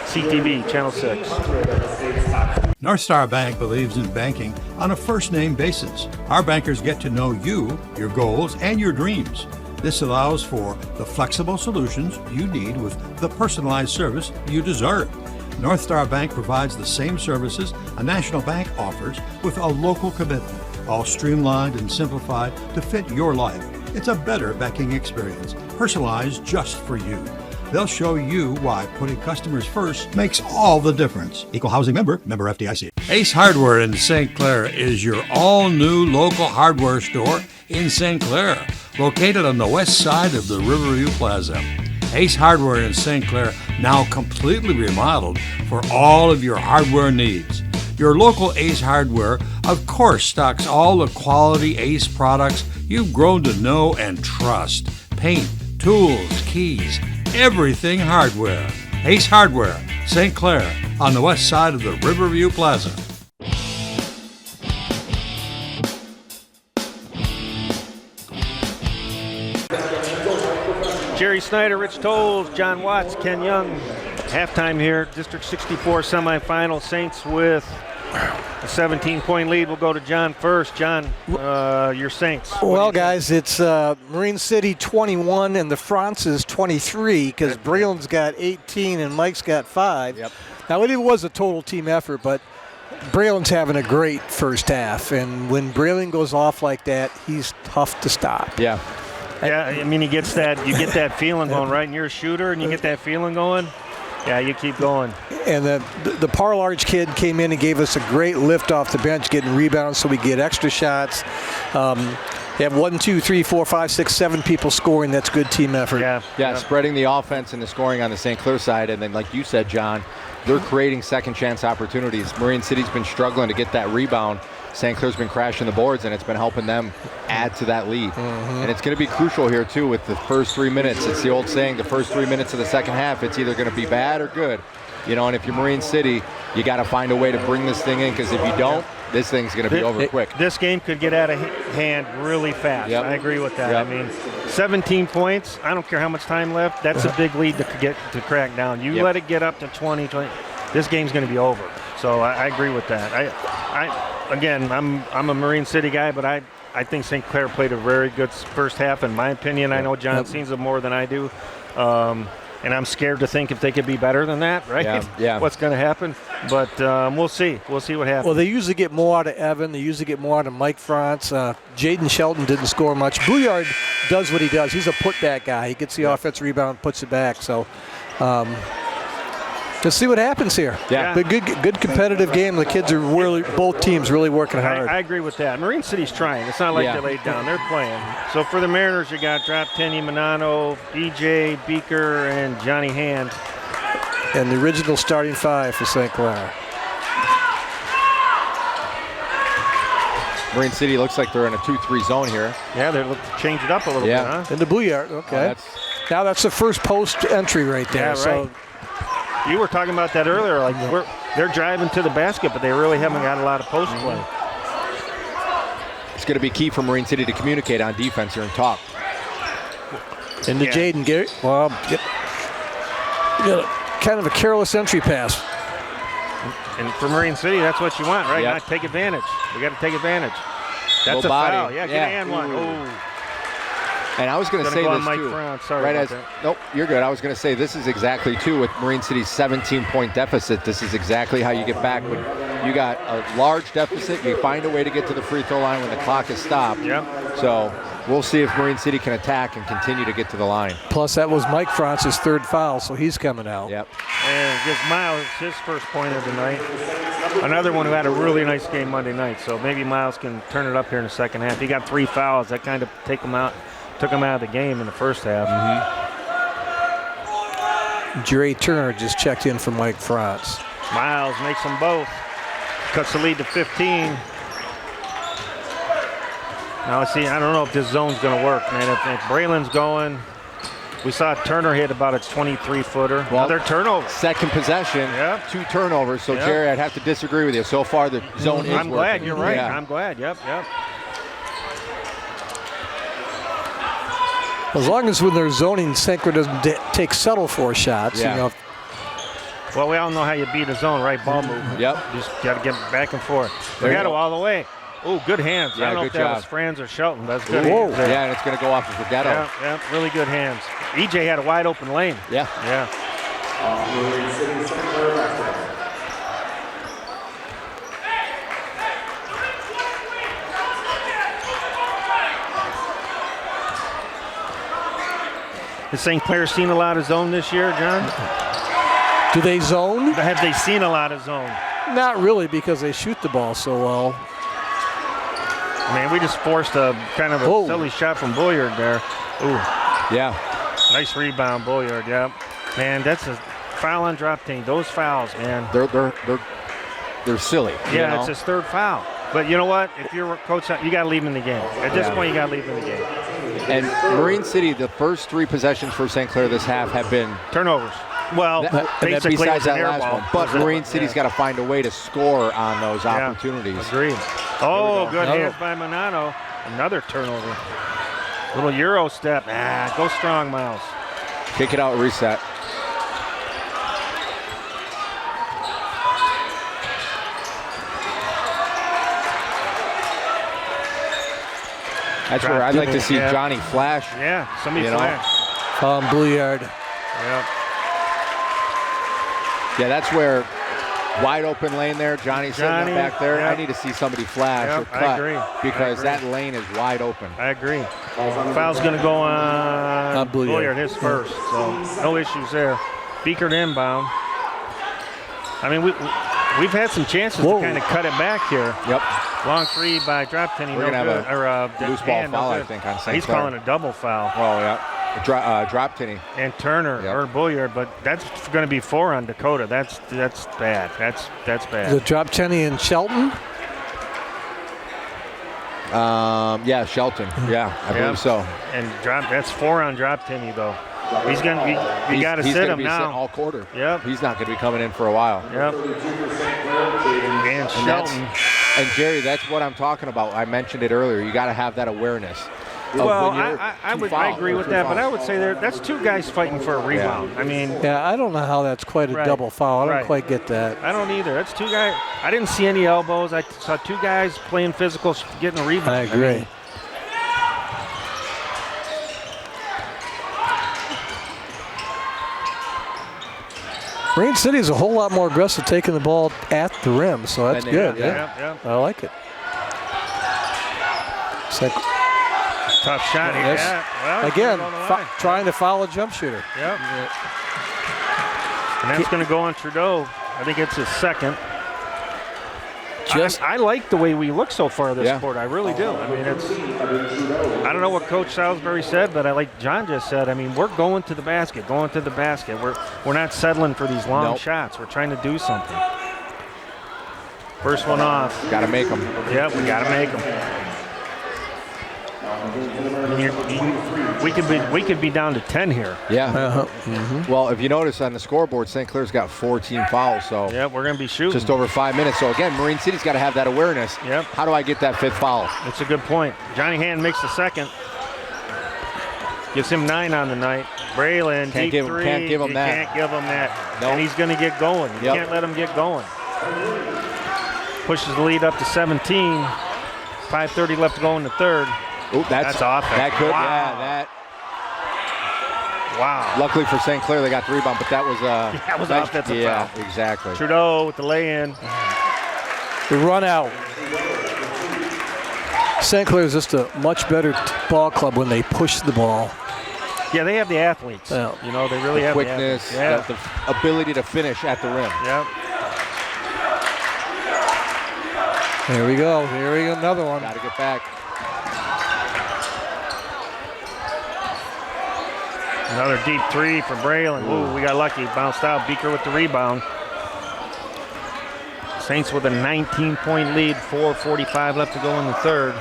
CTV, Channel 6. North Star Bank believes in banking on a first-name basis. Our bankers get to know you, your goals, and your dreams. This allows for the flexible solutions you need with the personalized service you deserve. North Star Bank provides the same services a national bank offers with a local commitment, all streamlined and simplified to fit your life. It's a better banking experience, personalized just for you. They'll show you why putting customers first makes all the difference. Equal housing member, member FDIC. Ace Hardware in St. Clair is your all-new local hardware store in St. Clair, located on the west side of the Riverview Plaza. Ace Hardware in St. Clair, now completely remodeled for all of your hardware needs. Your local Ace Hardware, of course, stocks all the quality Ace products you've grown to know and trust. Paint, tools, keys, everything hardware. Ace Hardware, St. Clair, on the west side of the Riverview Plaza. Jerry Snyder, Rich Tolles, John Watts, Ken Young. Halftime here, District 64 semifinal. Saints with a 17-point lead. We'll go to John first. John, your Saints. Well, guys, it's Marine City 21 and the Frances 23 because Braylon's got 18 and Mike's got 5. Yep. Now, it was a total team effort, but Braylon's having a great first half. And when Braylon goes off like that, he's tough to stop. Yeah. Yeah, I mean, you get that feeling going, right? And you're a shooter, and you get that feeling going. Yeah, you keep going. And the Parlarge kid came in and gave us a great lift off the bench, getting rebounds so we get extra shots. You have 1, 2, 3, 4, 5, 6, 7 people scoring. That's good team effort. Yeah, spreading the offense and the scoring on the St. Clair side. And then, like you said, John, they're creating second chance opportunities. Marine City's been struggling to get that rebound. St. Clair's been crashing the boards, and it's been helping them add to that lead. And it's going to be crucial here, too, with the first 3 minutes. It's the old saying, the first 3 minutes of the second half, it's either going to be bad or good. You know, and if you're Marine City, you got to find a way to bring this thing in, because if you don't, this thing's going to be over quick. This game could get out of hand really fast. Yep. I agree with that. Yep. I mean, 17 points, I don't care how much time left, that's a big lead to crack down. You let it get up to 20, this game's going to be over. So I agree with that. Again, I'm a Marine City guy, but I think St. Clair played a very good first half, in my opinion. I know John sees it more than I do. And I'm scared to think if they could be better than that, right? Yeah. What's going to happen? But we'll see. We'll see what happens. Well, they usually get more out of Evan. They usually get more out of Mike France. Jaden Shelton didn't score much. Bouillard does what he does. He's a putback guy. He gets the offensive rebound, puts it back. So let's see what happens here. Yeah. But good competitive game. The kids are really, both teams really working hard. I agree with that. Marine City's trying. It's not like they laid down. They're playing. So for the Mariners, you got Drop Tenny, Manano, DJ, Beaker, and Johnny Hand. And the original starting 5 for St. Clair. Marine City looks like they're in a 2-3 zone here. Yeah, they're looking to change it up a little bit, huh? And the Bouillard, okay. Now that's the first post entry right there. Yeah, right. So you were talking about that earlier. Like they're driving to the basket, but they really haven't got a lot of post play. It's going to be key for Marine City to communicate on defense here and talk. Into Jaden Gary. Well, kind of a careless entry pass. And for Marine City, that's what you want, right? Yep. Not take advantage. We got to take advantage. That's a foul. Yeah, get and one. Oh. And I was going to say this Mike too. Brown. Sorry about that. Nope, you're good. I was going to say this is exactly too with Marine City's 17-point deficit. This is exactly how you get back when you got a large deficit. You find a way to get to the free throw line when the clock is stopped. Yep. So we'll see if Marine City can attack and continue to get to the line. Plus, that was Mike France's 3rd foul, so he's coming out. Yep. And gives Miles his first point of the night. Another one who had a really nice game Monday night. So maybe Miles can turn it up here in the second half. He got 3 fouls. That kind of took him out of the game in the first half. Jerry Turner just checked in for Mike France. Miles makes them both. Cuts the lead to 15. Now, see, I don't know if this zone's going to work, man. If Braylon's going, we saw Turner hit about its 23-footer. Well, another turnover. Second possession, 2 turnovers. So, Jerry, I'd have to disagree with you. So far, the zone is I'm glad. working. You're right. Yeah. I'm glad. Yep. As long as when they're zoning, St. Clair doesn't take settle for shots. Yeah. You know, Well, we all know how you beat a zone, right? Ball movement. Yep. Just got to get back and forth. There you Regato go. all the way. Oh, good hands. Yeah, I don't know good if that job. was Franz or Shelton. That's good. Whoa. hands there. Yeah, and it's going to go off of Regato. Yeah, really good hands. EJ had a wide open lane. Yeah. Yeah. Has St. Clair seen a lot of zone this year, John? Do they zone? Have they seen a lot of zone? Not really, because they shoot the ball so well. Man, we just forced a kind of a silly shot from Boyard there. Ooh. Yeah. Nice rebound, Boyard, yeah. Man, that's a foul on drop team. Those fouls, man. They're silly. Yeah, you know? it's his third foul. But you know what? If you're a coach, you got to leave him in the game. At this point, you got to leave him in the game. And Marine City, the first 3 possessions for St. Clair this half have been turnovers. Well, basically besides it's an that air last ball. one. But Marine City's got to find a way to score on those opportunities. Agreed. Oh, good hands by Manano. Another turnover. Little Euro step. Go strong, Miles. Kick it out, reset. That's where I'd like to see Johnny flash. Yeah, somebody flash. Bouillard. Yep. Yeah, that's where wide open lane there. Johnny sitting up back there. Yep. I need to see somebody flash or cut. I agree. Because that lane is wide open. I agree. Foul's going to go on Bouillard, his first. So no issues there. Beaker to inbound. I mean, we've had some chances to kind of cut it back here. Yep. Long three by drop Tenney. We're going to have a loose ball foul, I think, on St. Clair. He's calling a double foul. Oh, yeah. Drop Tenney. And Turner or Bouillard, but that's going to be 4 on Dakota. That's bad. That's bad. The drop Tenney and Shelton? Yeah, Shelton. Yeah, I believe so. And that's 4 on drop Tenney, though. He's going to you got to sit him be now. Sitting all quarter. Yep. He's not going to be coming in for a while. Yep. And Shelton. And Jerry, that's what I'm talking about. I mentioned it earlier. You got to have that awareness. Well, I agree with that, but I would say that's 2 guys fighting for a rebound. Yeah. I mean, I don't know how that's quite a double foul. I don't quite get that. I don't either. That's 2 guys. I didn't see any elbows. I saw 2 guys playing physical, getting a rebound. I agree. Marine City is a whole lot more aggressive taking the ball at the rim, so that's good. Yeah. I like it. Tough shot here. Yes. Yeah. Well, again, trying to foul a jump shooter. Yep. And that's going to go on Trudeau. I think it's his second. I like the way we look so far this quarter. I really do. I mean, I don't know what Coach Salisbury said, but I like John just said. I mean, we're going to the basket. We're not settling for these long shots. We're trying to do something. First one off. Got to make them. Yeah, we got to make them. We could be down to 10 here. Yeah. Well, if you notice on the scoreboard, St. Clair's got 14 fouls, so we're going to be shooting just over 5 minutes. So again, Marine City's got to have that awareness. Yep. How do I get that 5th foul? That's a good point. Johnny Hand makes the second. Gives him 9 on the night. Braylon, Can't give him that. Can't give him that. Nope. And he's going to get going. You can't let him get going. Pushes the lead up to 17. 5:30 left to go in the third. Ooh, that's offense. That could, Wow. Luckily for St. Clair, they got the rebound, but that was that was offensive foul. Yeah, exactly. Trudeau with the lay-in. The run out. St. Clair is just a much better ball club when they push the ball. Yeah, they have the athletes. Yeah. You know, they really have quickness, the athletes. the ability to finish at the rim. Yep. Here we go. Another one. Got to get back. Another deep 3 for Braylon. Ooh, we got lucky. Bounced out. Beaker with the rebound. Saints with a 19-point lead. 4:45 left to go in the third.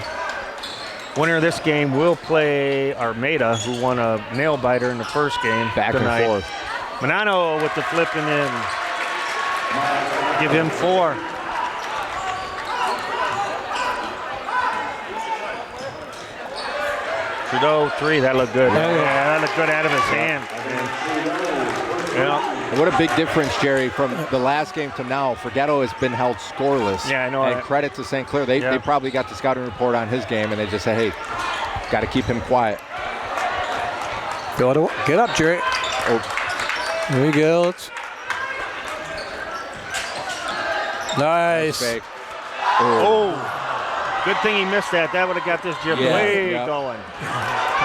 Winner of this game will play Armada, who won a nail-biter in the first game back tonight. and forth. Manano with the flipping in. Give him 4. Trudeau 3, that looked good. Yeah, that looked good out of his hand. Yeah. And what a big difference, Jerry, from the last game to now. Forgetto has been held scoreless. Yeah, I know. And credit to St. Clair. They probably got the scouting report on his game, and they just said, hey, got to keep him quiet. Get up, Jerry. Oh. There we go. Nice. Oh. Good thing he missed that. That would have got this gym way going.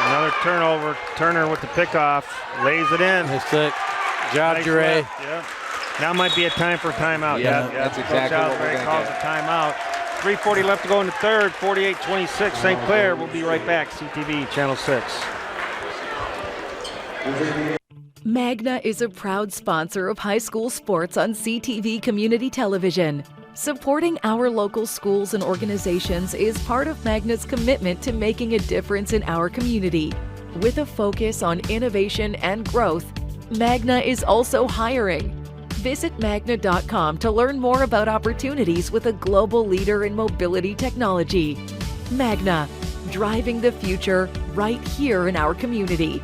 Another turnover. Turner with the pickoff. Lays it in. Nice pick. Job, Nice Jerry. left, yeah. Now might be a time for a timeout. Yeah, that's exactly what we're going to calls get. a timeout. 3:40 left to go in the third. 48-26. St. Clair. We'll be right back. CTV Channel 6. Magna is a proud sponsor of high school sports on CTV Community Television. Supporting our local schools and organizations is part of Magna's commitment to making a difference in our community. With a focus on innovation and growth, Magna is also hiring. Visit magna.com to learn more about opportunities with a global leader in mobility technology. Magna, driving the future right here in our community.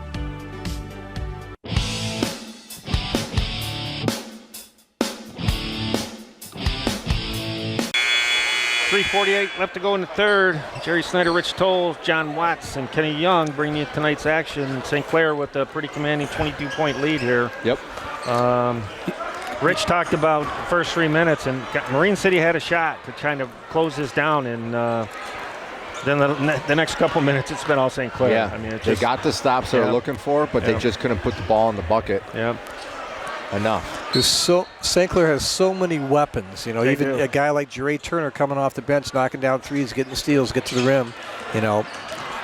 3:48 left to go in the third. Jerry Snyder, Rich Toll, John Watts, and Kenny Young bring you tonight's action. St. Clair with a pretty commanding 22-point lead here. Yep. Rich talked about the first 3 minutes, and Marine City had a shot to kind of close this down, and then the next couple minutes it's been all St. Clair. Yeah, I mean, they got the stops they were looking for, but they just couldn't put the ball in the bucket. Yeah. Enough. St. Clair has so many weapons. You know, They even do. a guy like Jerry Turner coming off the bench, knocking down threes, getting steals, get to the rim. You know,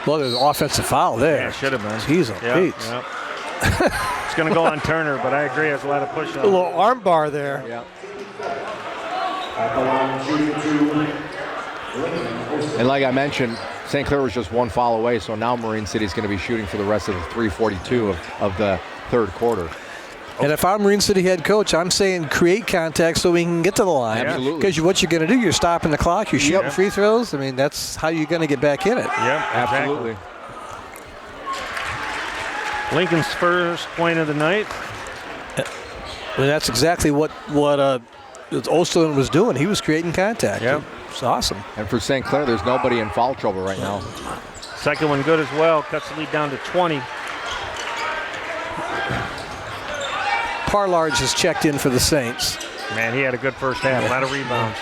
well, there's an offensive foul there. Yeah, should have been. He's a beat. It's going to go on Turner, but I agree. There's a lot of push on. A little arm bar there. Yeah. And like I mentioned, St. Clair was just one foul away, so now Marine City is going to be shooting for the rest of the 3:42 of the third quarter. And if I'm Marine City head coach, I'm saying create contact so we can get to the line. Absolutely. Because what you're going to do, you're stopping the clock, you're shooting free throws. I mean, that's how you're going to get back in it. Yep, Absolutely. Exactly. Lincoln's first point of the night. And that's exactly what Osterlin was doing. He was creating contact. Yep. It's awesome. And for St. Clair, there's nobody in foul trouble right now. Second one good as well. Cuts the lead down to 20. Parlarge has checked in for the Saints. Man, he had a good first half. A lot of rebounds.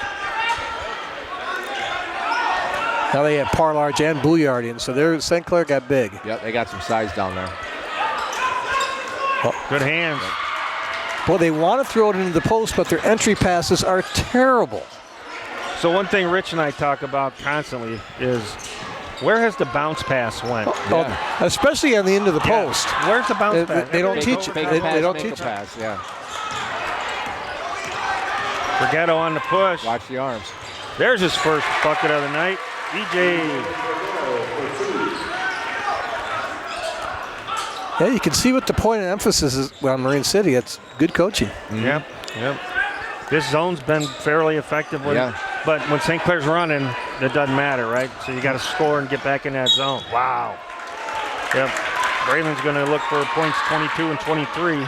Now they have Parlarge and Bouillardian, so St. Clair got big. Yep, they got some size down there. Good hands. Well, they want to throw it into the post, but their entry passes are terrible. So one thing Rich and I talk about constantly is where has the bounce pass went? Especially on the end of the post. Where's the bounce pass? They don't teach it. They don't teach it. Pass, yeah. Forgetto on the push. Watch the arms. There's his first bucket of the night. DJ. Yeah, you can see what the point of emphasis is on Marine City. It's good coaching. Mm-hmm. Yep. This zone's been fairly effective with it. But when St. Clair's running, it doesn't matter, right? So you got to score and get back in that zone. Wow. Yep. Braylon's going to look for points 22 and 23.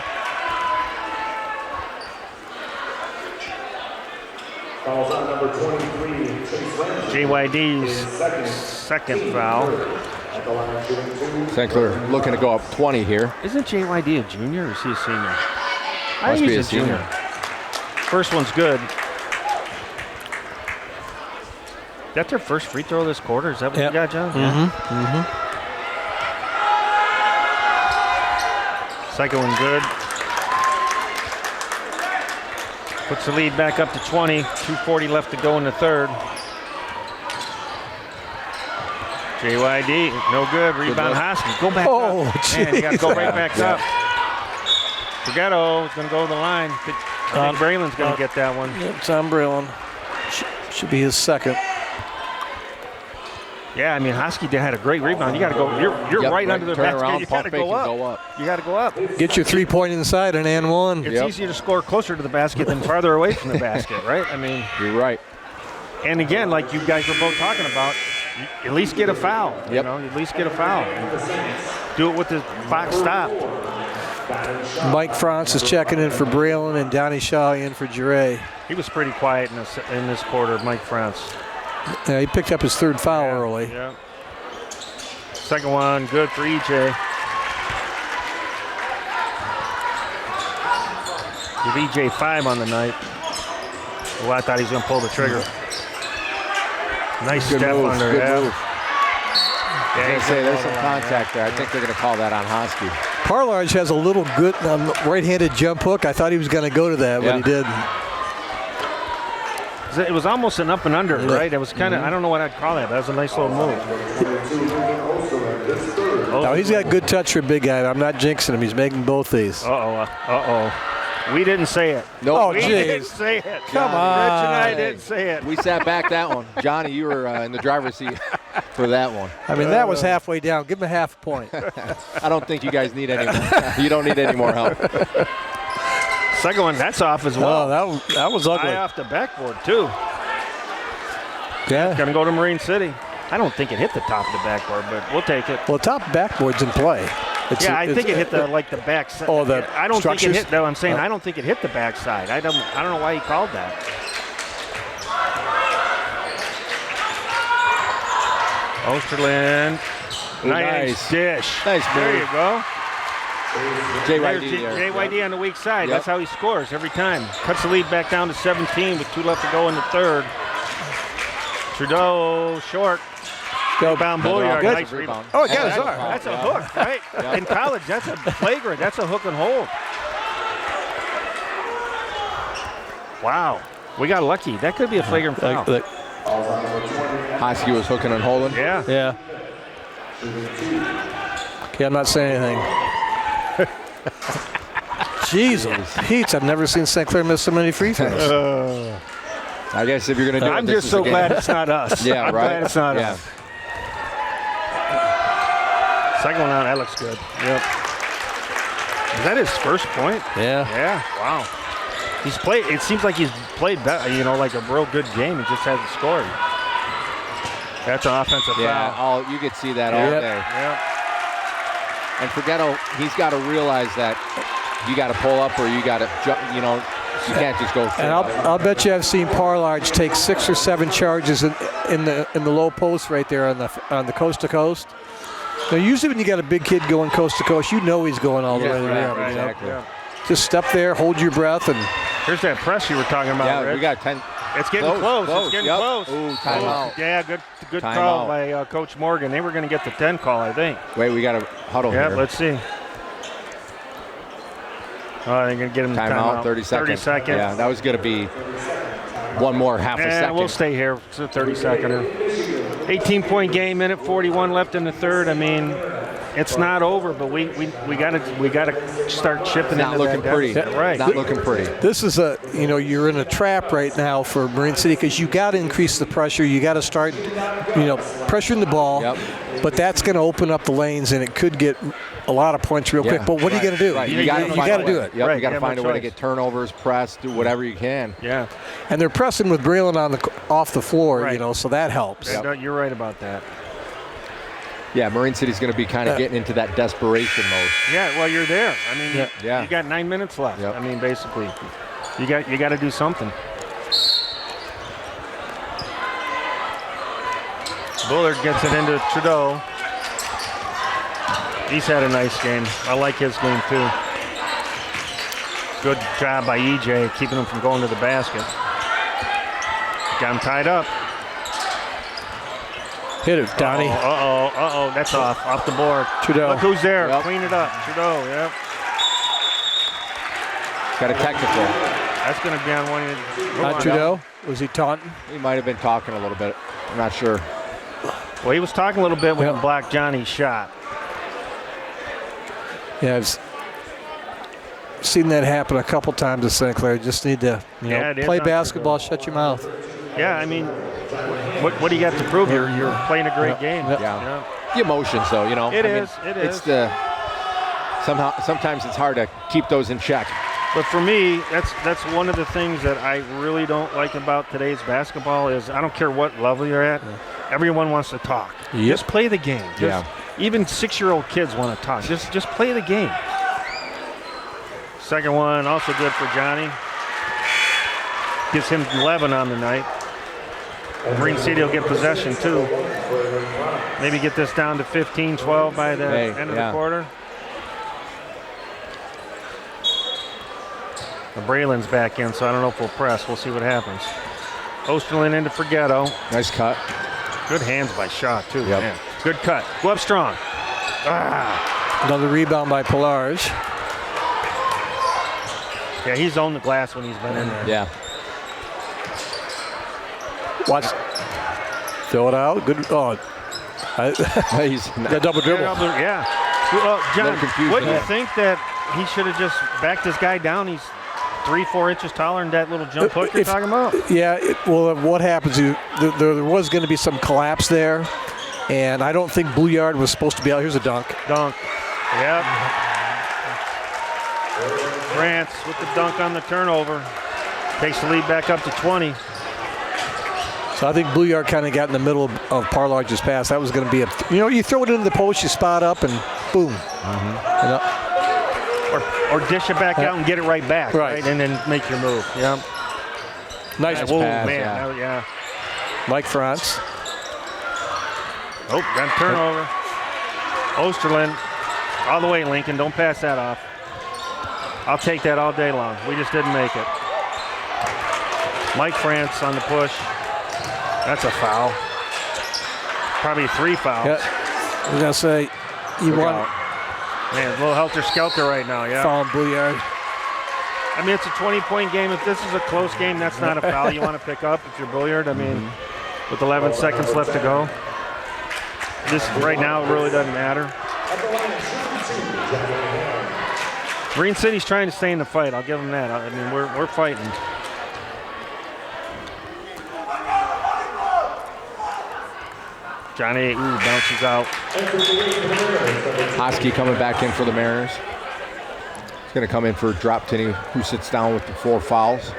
JYD's second foul. St. Clair looking to go up 20 here. Isn't JYD a junior or is he a senior? Must be a senior. First one's good. That's their first free throw this quarter. Is that what you got, John? Mm-hmm. Second one good. Puts the lead back up to 20. 2:40 left to go in the third. JYD, no good. Rebound Hosky. Go back up. Man, you got to go right back up. Forgetto is going to go to the line. I think Braylon's going to get that one. Yep, Tom Braylon. Should be his second. Yeah, I mean, Hosky had a great rebound. You got to go. You're right under the basket. Around, you got to go up. You got to go up. Get your 3-point inside and one. It's easier to score closer to the basket than farther away from the basket, right? I mean, you're right. And again, like you guys were both talking about, at least get a foul. Yep. You know, at least get a foul. Do it with the box stop. Mike Franz is checking in for Braylon and Donnie Shaw in for Jure. He was pretty quiet in this quarter, Mike Franz. Yeah, he picked up his third foul early. Yeah. Second one, good for EJ. Give EJ 5 on the night. Well, I thought he was going to pull the trigger. Nice Good step move, under. good Yeah. move. Yeah, I say there's some contact there. I think they're going to call that on Hosky. Parlarge has a little good right-handed jump hook. I thought he was going to go to that, but he didn't. It was almost an up and under, right? It was kind of, I don't know what I'd call that, but that was a nice little move. No, he's got good touch for a big guy. I'm not jinxing him. He's making both these. Uh-oh. We didn't say it. Nope. Oh, we didn't say it. Come on. Rich and I didn't say it. We sat back that one. Johnny, you were in the driver's seat for that one. I mean, that was halfway down. Give him a half a point. I don't think you guys need any more. You don't need any more help. Second one, that's off as well. Oh, that was ugly. High off the backboard, too. Yeah. Going to go to Marine City. I don't think it hit the top of the backboard, but we'll take it. Well, top backboard's in play. I think it hit the back side. Oh, the I don't structures? think it hit. No, I'm saying I don't think it hit the back side. I don't know why he called that. Osterland, nice dish. Nice There move. you go. JYD there. JYD on the weak side. Yep. That's how he scores every time. Cuts the lead back down to 17 with 2 left to go in the third. Trudeau short. Rebound Bouillard. Good. Nice rebound. Oh, it got his arm. That's a hook, right? Yeah. In college, that's a flagrant. That's a hook and hold. Wow. We got lucky. That could be a flagrant foul. Hosky was hooking and holding. Yeah. Yeah. Okay, I'm not saying anything. Jesus, Pete, I've never seen St.Clair miss so many free throws. I guess if you're going to do it, I'm this just is so the game. glad it's not us. Yeah, I'm right. glad it's not Yeah. us. Second one out, that looks good. Yep. Is that his first point? Yeah. Yeah. Wow. He's played. It seems like he's played better. Like a real good game. He just hasn't scored. That's an offensive foul. You could see that all day. Yep. And Forgetto, he's got to realize that you got to pull up or you got to, you can't just go through. And I'll bet you I've seen Parlarge take 6 or 7 charges in the low post right there on the coast to coast. Now, usually when you got a big kid going coast to coast, you know he's going all the way around. Right, exactly. yeah. Just step there, hold your breath, and Here's that press you were talking about. Yeah, Rich. we got 10. It's getting close. It's getting Yep. close. Ooh, timeout. Yeah, good Time call out. by Coach Morgan. They were going to get the 10 call, I think. Wait, we got a huddle Yeah, here. let's see. Oh, they're going to get him the Timeout, 30 seconds. 30 seconds. Yeah, that was going to be one more half a second. We'll stay here. It's a 30-seconder. 18-point game, minute 41 left in the third. I mean, it's not over, but we gotta start chipping Not into looking that pretty. deficit. Right. Not looking pretty. this is you're in a trap right now for Marine City because you got to increase the pressure. You got to start, pressuring the ball. Yep. But that's going to open up the lanes, and it could get a lot of points real quick. But what are you going to do? Right. You gotta find got to a do way. it. Yep. Right. You got to Yeah, find no a way to choice. get turnovers, press, do whatever you can. Yeah. And they're pressing with Braylon off the floor, Right. so that helps. No, you're right about that. Yeah, Marine City's going to be kind of getting into that desperation mode. Yeah, well, you're there. I mean, Yeah. you got 9 minutes left. Yep. I mean, basically, you got to do something. Bullard gets it into Trudeau. He's had a nice game. I like his game, too. Good job by EJ keeping him from going to the basket. Got him tied up. Hit it, Donnie. Uh-oh. That's off the board. Trudeau. Look who's there. Yep. Clean it up. Trudeau, yep. Got a technical. That's going to be on one of the... Not Trudeau? Was he taunting? He might have been talking a little bit. I'm not sure. Well, he was talking a little bit when he blocked Johnny's shot. Yeah, I've seen that happen a couple times at St.Clair. Just need to play basketball, shut your mouth. Yeah, I mean, what do you got to prove? You're playing a great game. Yeah. The emotions, though, It is. It's sometimes it's hard to keep those in check. But for me, that's one of the things that I really don't like about today's basketball is I don't care what level you're at, everyone wants to talk. Yep. Just play the game. Even 6-year-old kids want to talk. Just play the game. Second one also good for Johnny. Gives him 11 on the night. Marine City will get possession too. Maybe get this down to 15-12 by the end of the quarter. Braylon's back in, so I don't know if we'll press. We'll see what happens. Osterlin into Forgetto. Nice cut. Good hands by Shaw, too. Yep. Man. Good cut. Go up strong. Another rebound by Pilarge. Yeah, he's owned the glass when he's been in there. Yeah. Watch. Throw it out. Good. Oh. He's got double dribble. Yeah. Well, John, wouldn't you think that he should have just backed this guy down? He's 3-4 inches taller than that little jump hook you're talking about. Yeah, well, what happens, there was going to be some collapse there, and I don't think Bouillard was supposed to be out. Here's a dunk. Dunk. Yep. France with the dunk on the turnover. Takes the lead back up to 20. So I think Bouillard kind of got in the middle of Parlarge's pass. That was going to be you throw it into the post, you spot up, and boom. Mm-hmm. Or dish it back out and get it right back, right? And then make your move. Yeah. Nice pass, man. Yeah. Mike France. Oh, got a turnover. Osterlin, all the way, Lincoln. Don't pass that off. I'll take that all day long. We just didn't make it. Mike France on the push. That's a foul. Probably 3 fouls. Yeah. I was going to say, you want. Man, a little helter-skelter right now, yeah. Foul Bouillard. I mean, it's a 20-point game. If this is a close game, that's not a foul you want to pick up if you're Bouillard. I mean, with 11 seconds left to go. This right now, it really doesn't matter. Marine City's trying to stay in the fight. I'll give them that. I mean, we're fighting. Johnny, bounces out. Hosky coming back in for the Mariners. He's going to come in for Drop-Tinny, who sits down with the 4 fouls.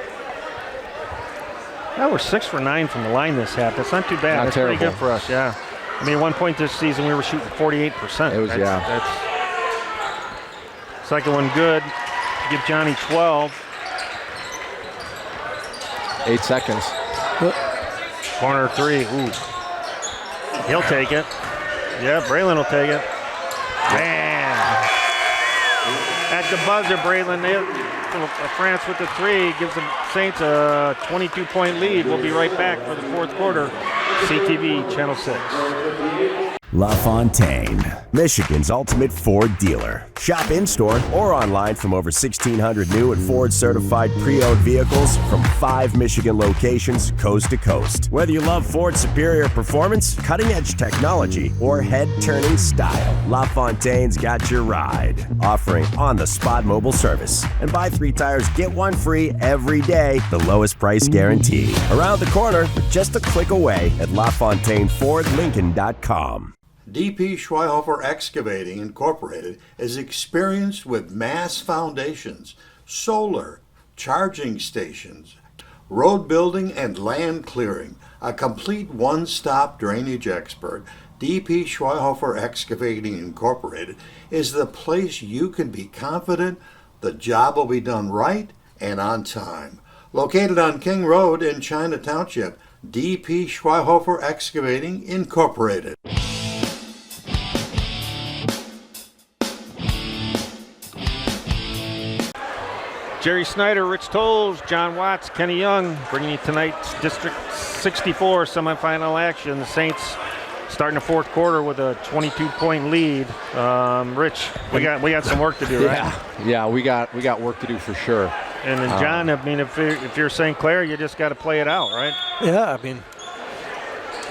Yeah, we're 6 for 9 from the line this half. That's not too bad. Not That's terrible. Pretty good for us, yeah. I mean, at one point this season, we were shooting 48%. It was, That's second one good. Give Johnny 12. 8 seconds. Corner 3. Ooh. He'll take it. Yeah, Braylon will take it. Man. At the buzzer, Braylon, France with the 3 gives the Saints a 22-point lead. We'll be right back for the 4th quarter. CTV Channel 6. LaFontaine, Michigan's ultimate Ford dealer. Shop in-store or online from over 1,600 new and Ford-certified pre-owned vehicles from 5 Michigan locations coast to coast. Whether you love Ford's superior performance, cutting-edge technology, or head-turning style, LaFontaine's got your ride. Offering on-the-spot mobile service. And buy 3 tires, get 1 free every day. The lowest price guarantee. Around the corner, just a click away at LaFontaineFordLincoln.com. D.P. Schweihofer Excavating Incorporated is experienced with mass foundations, solar, charging stations, road building, and land clearing. A complete one-stop drainage expert, D.P. Schweihofer Excavating Incorporated is the place you can be confident the job will be done right and on time. Located on King Road in China Township, D.P. Schweihofer Excavating Incorporated. Jerry Snyder, Rich Tolles, John Watts, Kenny Young, bringing you tonight's District 64 semifinal action. The Saints starting the 4th quarter with a 22-point lead. Rich, we got some work to do, right? Yeah, we got work to do for sure. And then John, I mean, if you're St. Clair, you just got to play it out, right? Yeah, I mean,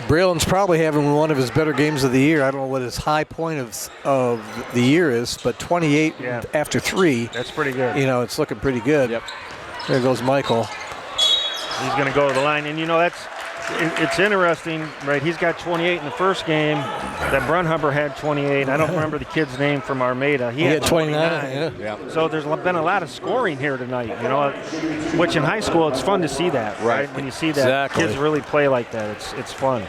Braylon's probably having one of his better games of the year. I don't know what his high point of the year is, but 28 after 3. That's pretty good. It's looking pretty good. Yep. There goes Michael. He's going to go to the line. And, it's interesting, right? He's got 28 in the first game. That Brunhumber had 28. I don't remember the kid's name from Armada. He had 29. Yeah. So there's been a lot of scoring here tonight, which in high school it's fun to see that, right? When you see that kids really play like that, it's fun.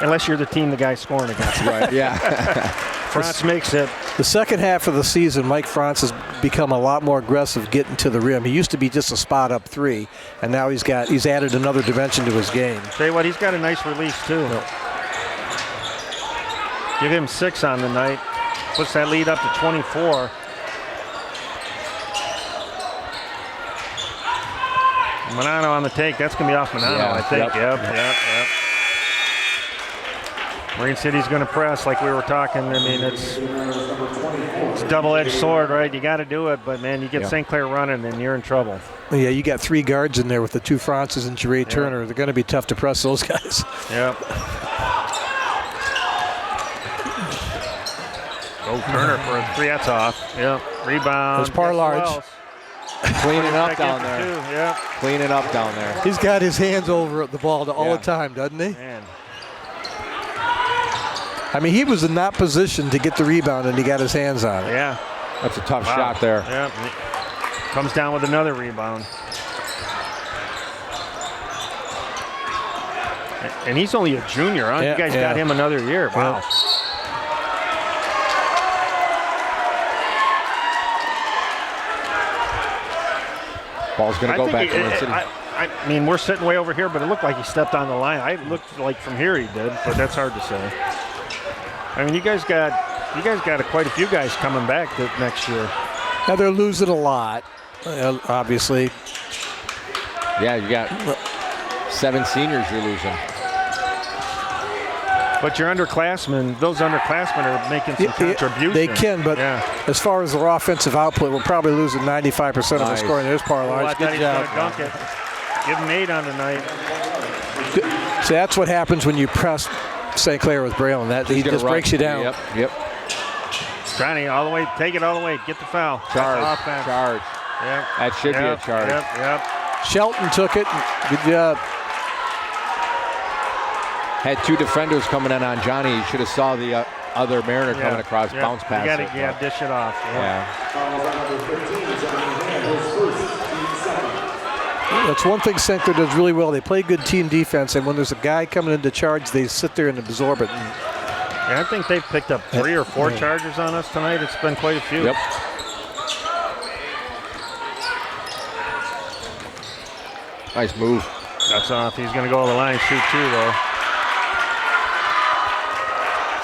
Unless you're the team the guy's scoring against. Right, yeah. Franz makes it. The second half of the season, Mike Franz has become a lot more aggressive getting to the rim. He used to be just a spot up three, and now he's added another dimension to his game. Tell you what, he's got a nice release too. Yeah. Give him 6 on the night. Puts that lead up to 24. Manano on the take. That's going to be off Manano, I think. Yep. Marine City's going to press like we were talking. I mean, it's a double-edged sword, right? You got to do it, but, man, you get St. Clair running, and you're in trouble. Yeah, you got 3 guards in there with the 2 Francis and Jerry Turner. They're going to be tough to press those guys. Yep. Oh, Turner for a 3. That's off. Yep. Rebound. There's Parlarge. Cleaning up down there. Yep. Cleaning up down there. He's got his hands over the ball all the time, doesn't he? Man. I mean, he was in that position to get the rebound, and he got his hands on it. Yeah. That's a tough shot there. Yep. Comes down with another rebound. And he's only a junior, huh? You guys got him another year. Wow. Yeah. Ball's going to go back to Marine City. I mean, we're sitting way over here, but it looked like he stepped on the line. I looked like from here he did, but that's hard to say. I mean, you guys got quite a few guys coming back next year. Now they're losing a lot, obviously. Yeah, you got 7 seniors you're losing. But your underclassmen, those underclassmen are making some contributions. They can, but as far as their offensive output, we're probably losing 95% of the scoring. There's Parlarge. Good job. Dunk it. Give him 8 on tonight. So that's what happens when you press St. Clair with Braylon. That he just breaks you down. Yep. Johnny, all the way, take it all the way, get the foul. Charge. Yep. That should be a charge. Yep. Shelton took it. Good job. Had 2 defenders coming in on Johnny. You should have saw the other Mariner coming across, bounce pass. You got to dish it off. That's one thing St. Clair does really well. They play good team defense, and when there's a guy coming into charge, they sit there and absorb it. Yeah, I think they've picked up 3 or 4 charges on us tonight. It's been quite a few. Yep. Nice move. That's off. He's going to go to the line and shoot 2, though.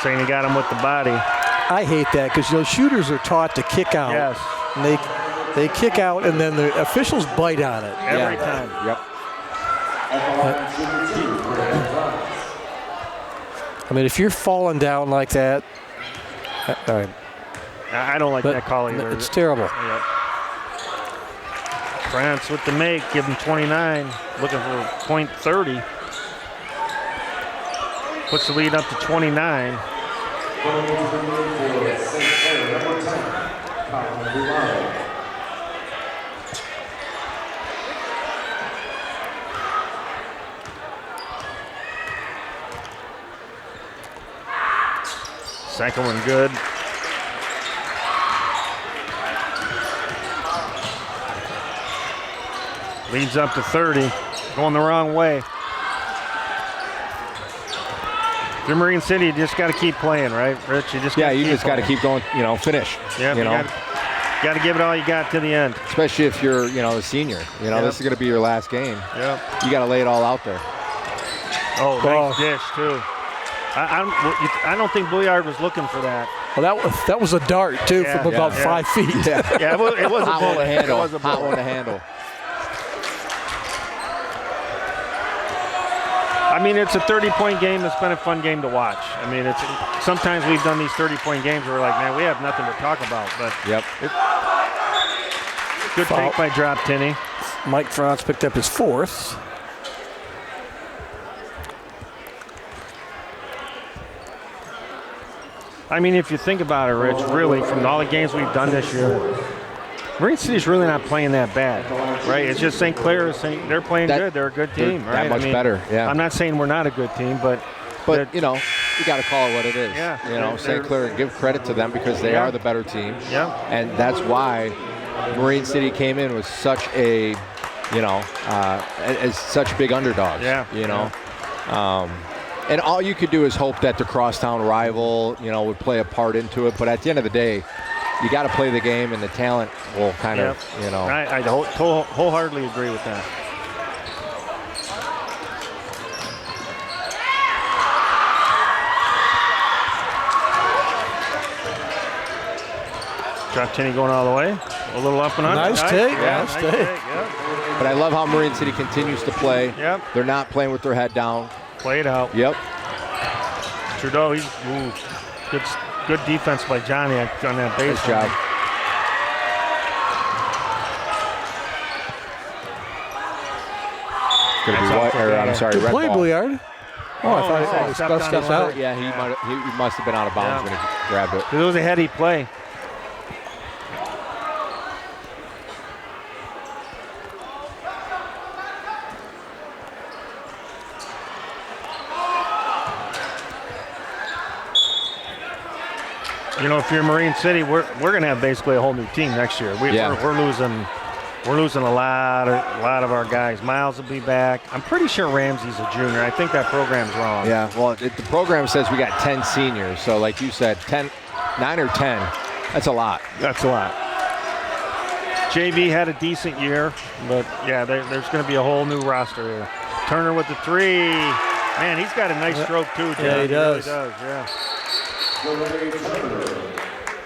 Saying he got him with the body. I hate that because shooters are taught to kick out. Yes. And they kick out, and then the officials bite on it. Every time. Yep. I mean, if you're falling down like that, I don't like that call either. It's terrible. Yep. France with the make, give him 29, looking for point 30. Puts the lead up to 29. Second one good. Leads up to 30, going the wrong way. You're Marine City, you just got to keep playing, right, Rich? You just got to keep going, finish. Yeah, you got to give it all you got to the end. Especially if you're, a senior. This is going to be your last game. Yeah. You got to lay it all out there. Oh, nice dish, too. I don't think Bouillard was looking for that. Well, that was a dart, too, from about 5 feet. Yeah, it was a hot one to handle. It was a hot one to handle. I mean, it's a 30-point game. It's been a fun game to watch. I mean, sometimes we've done these 30-point games where we're like, man, we have nothing to talk about. But good take by Drop Tinney. Mike Franz picked up his 4th. I mean, if you think about it, Rich, really, from all the games we've done this year, Marine City's really not playing that bad, right? It's just St. Clair, they're playing good. They're a good team, right? That much better, yeah. I'm not saying we're not a good team, but you got to call it what it is. Yeah. St. Clair, give credit to them because they are the better team. Yeah. And that's why Marine City came in with such as such big underdogs. Yeah. And all you could do is hope that the crosstown rival, would play a part into it. But at the end of the day, you got to play the game, and the talent will kind of, I wholeheartedly agree with that. Drop Tenney going all the way. A little up and under. Nice take. Yeah, nice take. Yep. But I love how Marine City continues to play. Yep. They're not playing with their head down. Play it out. Yep. Trudeau, he's good defense by Johnny on that base. Nice job. It's going to be white, or I'm sorry, red Play, ball. Bouillard. Oh, I thought he stepped out. Yeah, he must have been out of bounds when he grabbed it. It was a heady play. If you're Marine City, we're going to have basically a whole new team next year. We're losing a lot of our guys. Miles will be back. I'm pretty sure Ramsey's a junior. I think that program's wrong. Yeah, well, the program says we got 10 seniors. So like you said, 9 or 10, that's a lot. That's a lot. JV had a decent year, but yeah, there's going to be a whole new roster here. Turner with the three. Man, he's got a nice stroke too, John. Yeah, he does. Really does, yeah.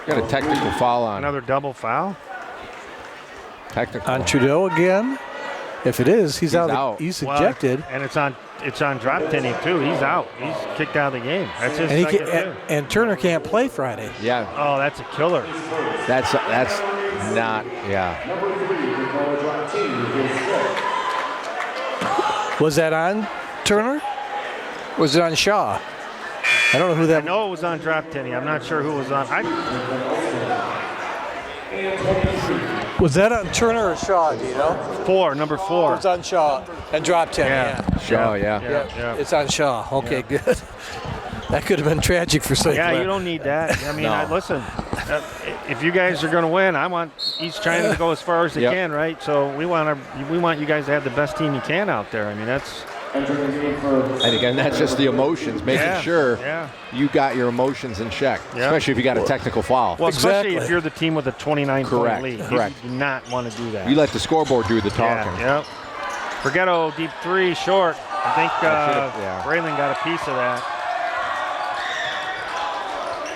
Got a technical foul on. Another double foul? Technical. On Trudeau again? If it is, he's out. He's ejected. Well, and it's on drop Tenney too. He's out. He's kicked out of the game. That's his second too. And Turner can't play Friday. Yeah. Oh, that's a killer. That's not, yeah. Was that on Turner? Was it on Shaw? I don't know who that. I know it was on drop Tenney. I'm not sure who was on. Was that on Turner or Shaw? Do you know? Number 4. It's on Shaw and drop 10. Yeah. Shaw, yeah. It's on Shaw. Okay, good. That could have been tragic for St. Clair. Yeah, you don't need that. I mean, No. listen. If you guys are going to win, I want East China to go as far as they can, right? So we want you guys to have the best team you can out there. I mean, that's. And again, that's just the emotions, making sure you got your emotions in check, especially if you got a technical foul. Well, especially if you're the team with a 29-point lead. Correct. You do not want to do that. You let the scoreboard do the talking. Yeah. Forgetto, deep three, short. I think Braylon got a piece of that.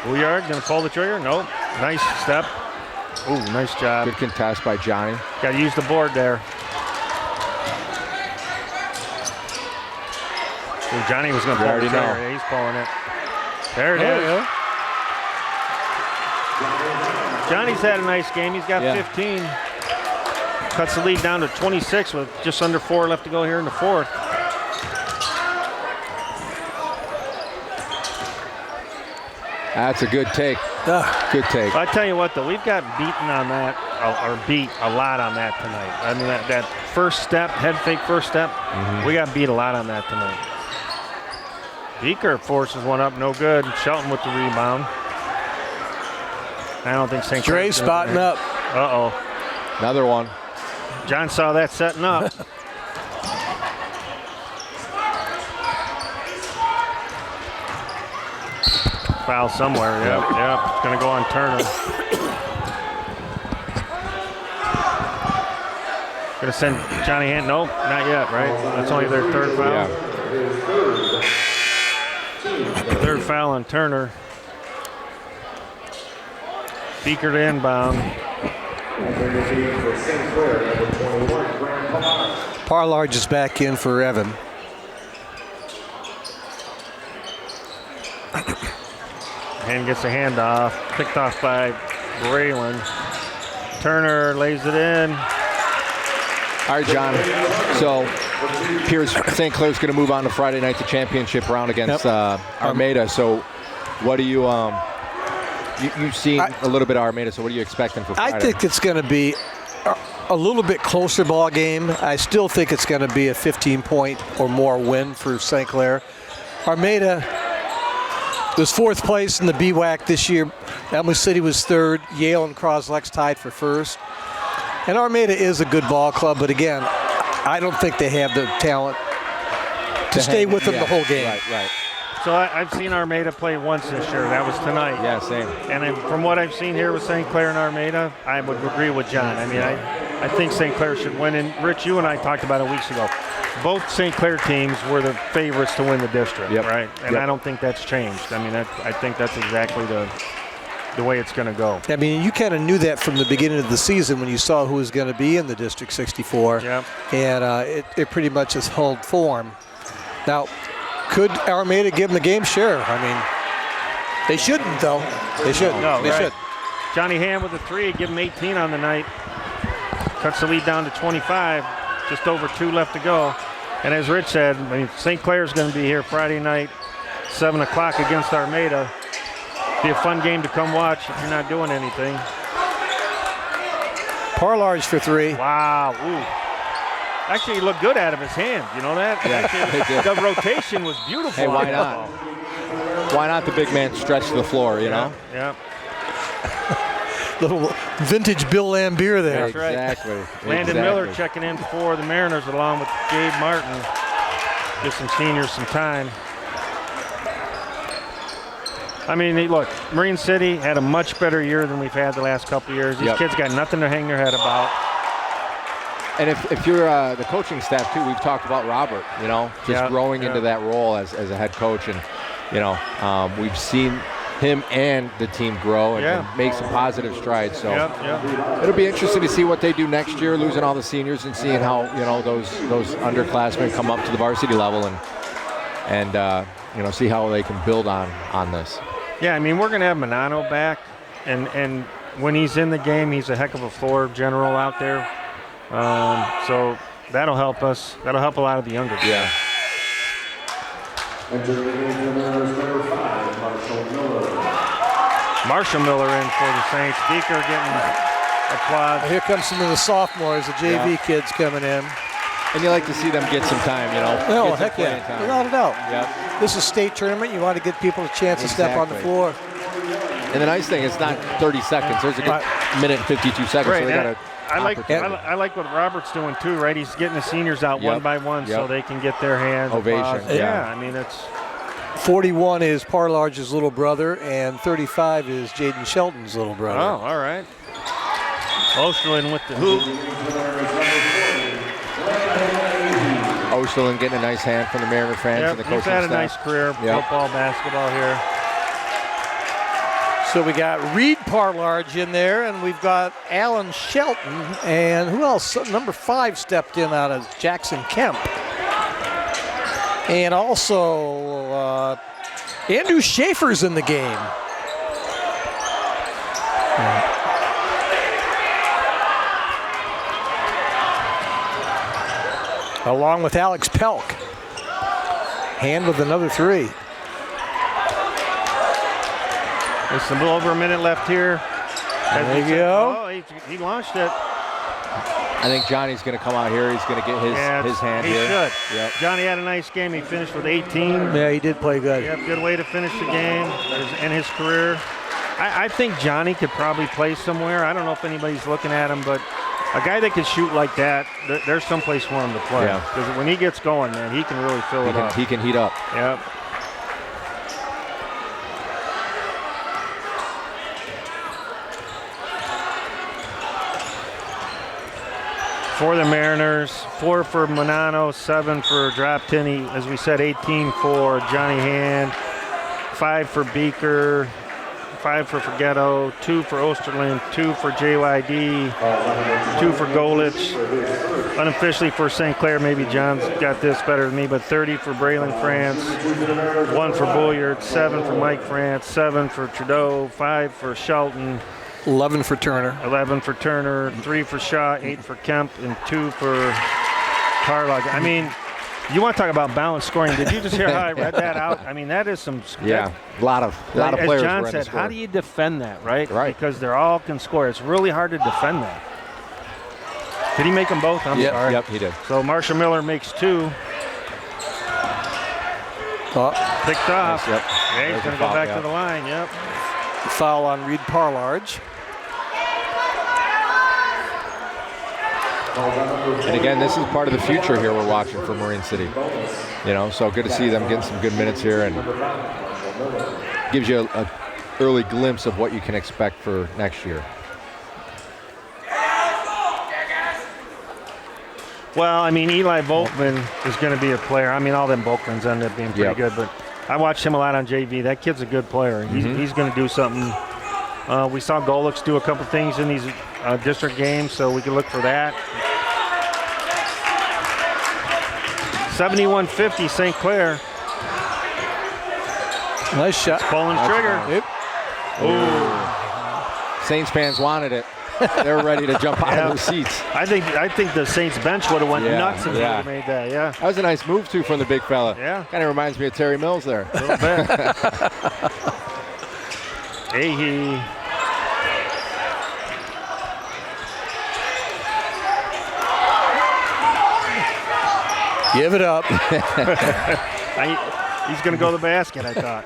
Bouillard going to pull the trigger? Nope. Nice step. Ooh, nice job. Good contest by Johnny. Got to use the board there. Ooh, Johnny was going to pull the trigger. Yeah, he's pulling it. There it is. Johnny's had a nice game. He's got 15. Cuts the lead down to 26 with just under 4 left to go here in the fourth. That's a good take. Good take. I tell you what, though, we've got beaten on that, or beat a lot on that tonight. I mean, that first step, head fake first step, we got beat a lot on that tonight. Beaker forces one up, no good. Shelton with the rebound. I don't think St. Clair. Dre spotting up. Uh-oh. Another one. John saw that setting up. Foul somewhere. Yep. It's going to go on Turner. Going to send Johnny Hand. Nope, not yet, right? That's only their third foul. Yeah. Third foul on Turner. Beaker to inbound. Parlarge is back in for Evan. Hand gets a handoff. Picked off by Braylon. Turner lays it in. All right, John. So here's St. Clair's going to move on to Friday night, the championship round against Armada. So what do you you've seen a little bit of Armada, so what are you expecting for Friday? I think it's going to be a little bit closer ball game. I still think it's going to be a 15-point or more win for St. Clair. Armada was 4th place in the BWAC this year. Elm City was 3rd. Yale and Croslex tied for 1st. And Armada is a good ball club, but again, I don't think they have the talent to stay with them the whole game. Right. So I've seen Armada play once this year. That was tonight. Yeah, same. And from what I've seen here with St. Clair and Armada, I would agree with John. I mean, I think St. Clair should win. And Rich, you and I talked about it weeks ago. Both St. Clair teams were the favorites to win the district, right? And I don't think that's changed. I mean, I think that's exactly the way it's going to go. I mean, you kind of knew that from the beginning of the season when you saw who was going to be in the District 64. Yep. And it pretty much has held form. Now, could Armada give them the game? Sure. I mean, they shouldn't, though. They shouldn't. No, they should. Johnny Ham with a 3, give him 18 on the night. Cuts the lead down to 25. Just over 2 left to go. And as Rich said, I mean, St. Clair's going to be here Friday night, 7 o'clock against Armada. Be a fun game to come watch if you're not doing anything. Parlarge for 3. Wow. Ooh. Actually, he looked good out of his hand. You know that? Yeah, Actually, the rotation was beautiful. Hey, why not? Why not the big man stretch the floor, you know? Yeah. Little vintage Bill Lambier there. That's right. Exactly. Landon Miller checking in for the Mariners along with Gabe Martin. Give some seniors some time. I mean, look, Marine City had a much better year than we've had the last couple of years. These kids got nothing to hang their head about. And if you're the coaching staff, too, we've talked about Robert, you know, just growing into that role as a head coach. And, you know, we've seen him and the team grow and make some positive strides. So it'll be interesting to see what they do next year, losing all the seniors and seeing how, you know, those underclassmen come up to the varsity level and you know, see how they can build on this. Yeah, I mean, we're going to have Manano back. And when he's in the game, he's a heck of a floor general out there. So that'll help us. That'll help a lot of the younger guys. Yeah. Marshall Miller in for the Saints. Beaker getting applause. Here comes some of the sophomores, the JV kids coming in. And you like to see them get some time, you know. Oh, heck yeah. Time. Without a doubt. Yep. This is a state tournament. You want to give people a chance to step on the floor. And the nice thing, it's not 30 seconds. There's a good minute and 52 seconds. Right. So they got I like what Robert's doing too, right? He's getting the seniors out one by one so they can get their hands. Ovation. Yeah, I mean, it's 41 is Parlarge's little brother, and 35 is Jaden Shelton's little brother. Oh, all right. Osterlin with the hoop. Osterlin getting a nice hand from the Mariner fans and the coaching staff. He's had a nice career, football, basketball here. So we got Reed Parlarge in there, and we've got Alan Shelton, and who else? Number 5 stepped in out of Jackson Kemp. And also Andrew Schaefer's in the game. Along with Alex Pelk. Hand with another 3. There's a little over a minute left here. There you go. Oh, he launched it. I think Johnny's going to come out here. He's going to get his hand he here. He should. Yep. Johnny had a nice game. He finished with 18. Yeah, he did play good. Yep, good way to finish the game and his career. I think Johnny could probably play somewhere. I don't know if anybody's looking at him, but a guy that can shoot like that, there's someplace for him to play. Because when he gets going, man, he can really fill it up. He can heat up. Yep. For the Mariners, 4 for Manano, 7 for Drop Tinney. As we said, 18 for Johnny Hand, 5 for Beaker, 5 for Forgetto, 2 for Osterlin, 2 for JYD, 2 for Golich. Unofficially for St. Clair, maybe John's got this better than me, but 30 for Braylon France, 1 for Bulliard, 7 for Mike France, 7 for Trudeau, 5 for Shelton, 11 for Turner. 11 for Turner, 3 for Shaw, 8 for Kemp, and 2 for Carlog. I mean, you want to talk about balanced scoring. Did you just hear how I read that out? I mean, that is some... Yeah, a lot of players. As John said, how do you defend that, right? Right. Because they're all can score. It's really hard to defend that. Did he make them both? I'm sorry. Yep, he did. So Marshall Miller makes 2. Picked off. Yep. Yeah, he's going to go back to the line, yep. Foul on Reed Parlarge. And again, this is part of the future here we're watching for Marine City. So good to see them getting some good minutes here, and gives you a early glimpse of what you can expect for next year. Well, I mean, Eli Volkman is going to be a player. I mean, all them Volkmans end up being pretty good, but I watched him a lot on JV. That kid's a good player. He's going to do something. We saw Golix do a couple things in these district games, so we can look for that. 71-50 St. Clair. Nice shot. Pulling trigger. Yep. Saints fans wanted it. They're ready to jump out of their seats. I think the Saints bench would have went nuts if they would have made that. Yeah. That was a nice move too from the big fella. Yeah. Kind of reminds me of Terry Mills there. A little bit. Ahee. Give it up. He's going to go to the basket, I thought.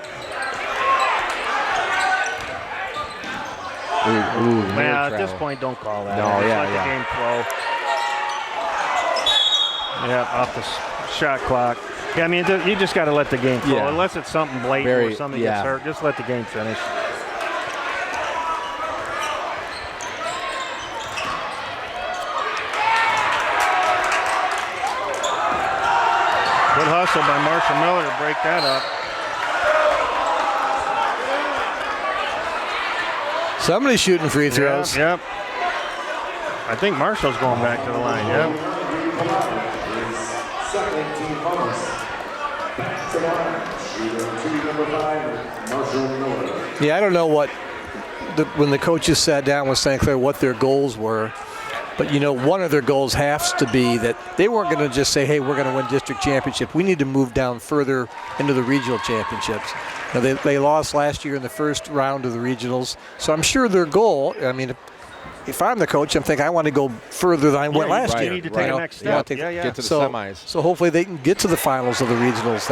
At this point, don't call that. No, let the game flow. Yeah, off the shot clock. Yeah, I mean, you just got to let the game flow. Unless it's something blatant or something gets hurt, just let the game finish. Good hustle by Marshall Miller to break that up. Somebody's shooting free throws. Yep. I think Marshall's going back to the line. Yep. Yeah, I don't know when the coaches sat down with St. Clair what their goals were. But, one of their goals has to be that they weren't going to just say, hey, we're going to win district championship. We need to move down further into the regional championships. Now, they lost last year in the first round of the regionals. So I'm sure their goal, I mean, if I'm the coach, I'm thinking I want to go further than I went last year. You need to take the next step. Get to the semis. So hopefully they can get to the finals of the regionals.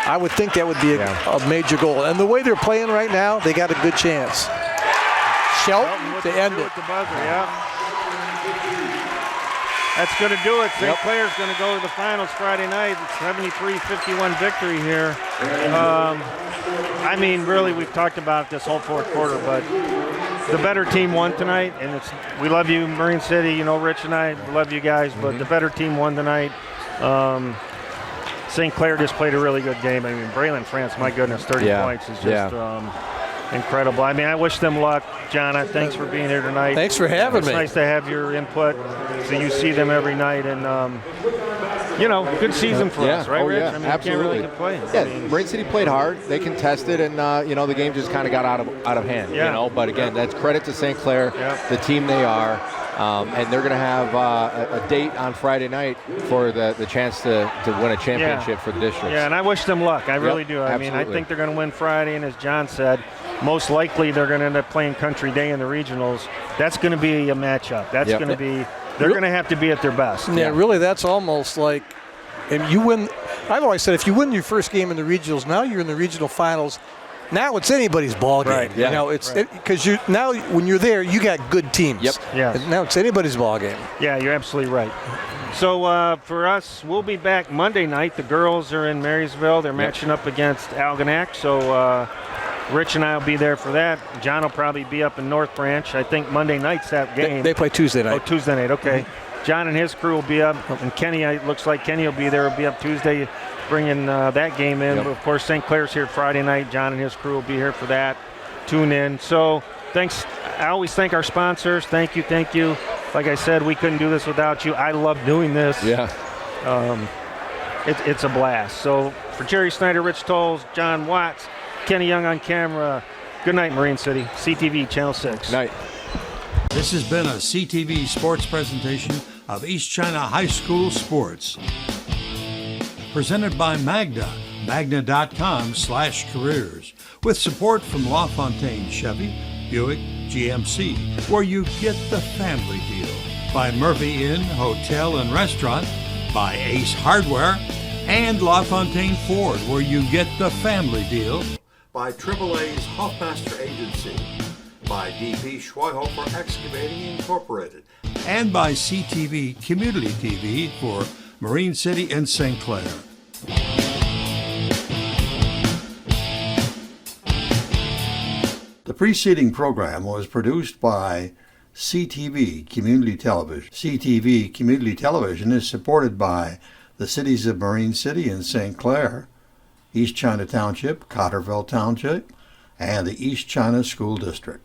I would think that would be a major goal. And the way they're playing right now, they got a good chance. Shelton to end it. The buzzer, That's going to do it. St. Clair's going to go to the finals Friday night. 73-51 victory here. I mean, really, we've talked about this whole fourth quarter, but the better team won tonight, and we love you, Marine City. Rich and I love you guys, but the better team won tonight. St. Clair just played a really good game. I mean, Braylon France, my goodness, 30 points is just incredible. I mean, I wish them luck. John, thanks for being here tonight. Thanks for having me. It's nice to have your input, so you see them every night, and good season for us, right, Rich? I mean, absolutely. You can't really complain. Yeah, Marine City played hard. They contested, and the game just kind of got out of hand. But again, that's credit to St. Clair, the team they are, and they're going to have a date on Friday night for the chance to win a championship for the district. Yeah, and I wish them luck. I really do. I mean, I think they're going to win Friday, and as John said, most likely they're going to end up playing Country Day in the regionals. That's going to be a matchup. That's going to be. They're going to have to be at their best. Yeah, really, that's almost like, and you win. I've always said if you win your first game in the regionals, now you're in the regional finals. Now it's anybody's ball game. Right. Yeah. It's because now when you're there, you got good teams. Yep. Yeah. And now it's anybody's ball game. Yeah, you're absolutely right. So for us, we'll be back Monday night. The girls are in Marysville. They're matching up against Algonac. So Rich and I will be there for that. John will probably be up in North Branch. I think Monday night's that game. They play Tuesday night. Oh, Tuesday night. Okay. Mm-hmm. John and his crew will be up, and Kenny. It looks like Kenny will be there. Will be up Tuesday, bringing that game in. But of course, St. Clair's here Friday night. John and his crew will be here for that. Tune in. So thanks. I always thank our sponsors. Thank you. Like I said, we couldn't do this without you. I love doing this. Yeah. It's a blast. So for Jerry Snyder, Rich Tolles, John Watts, Kenny Young on camera, good night, Marine City. CTV Channel 6. Night. This has been a CTV sports presentation of East China High School Sports. Presented by Magna, magna.com/careers. With support from LaFontaine Chevy, Buick, GMC, where you get the family deal. By Murphy Inn Hotel and Restaurant. By Ace Hardware. And LaFontaine Ford, where you get the family deal. By AAA's Hoffmaster Agency. By DP Schweihofer Excavating Incorporated. and by CTV Community TV for Marine City and St. Clair. The preceding program was produced by CTV Community Television. CTV Community Television is supported by the cities of Marine City and St. Clair, East China Township, Cotterville Township, and the East China School District.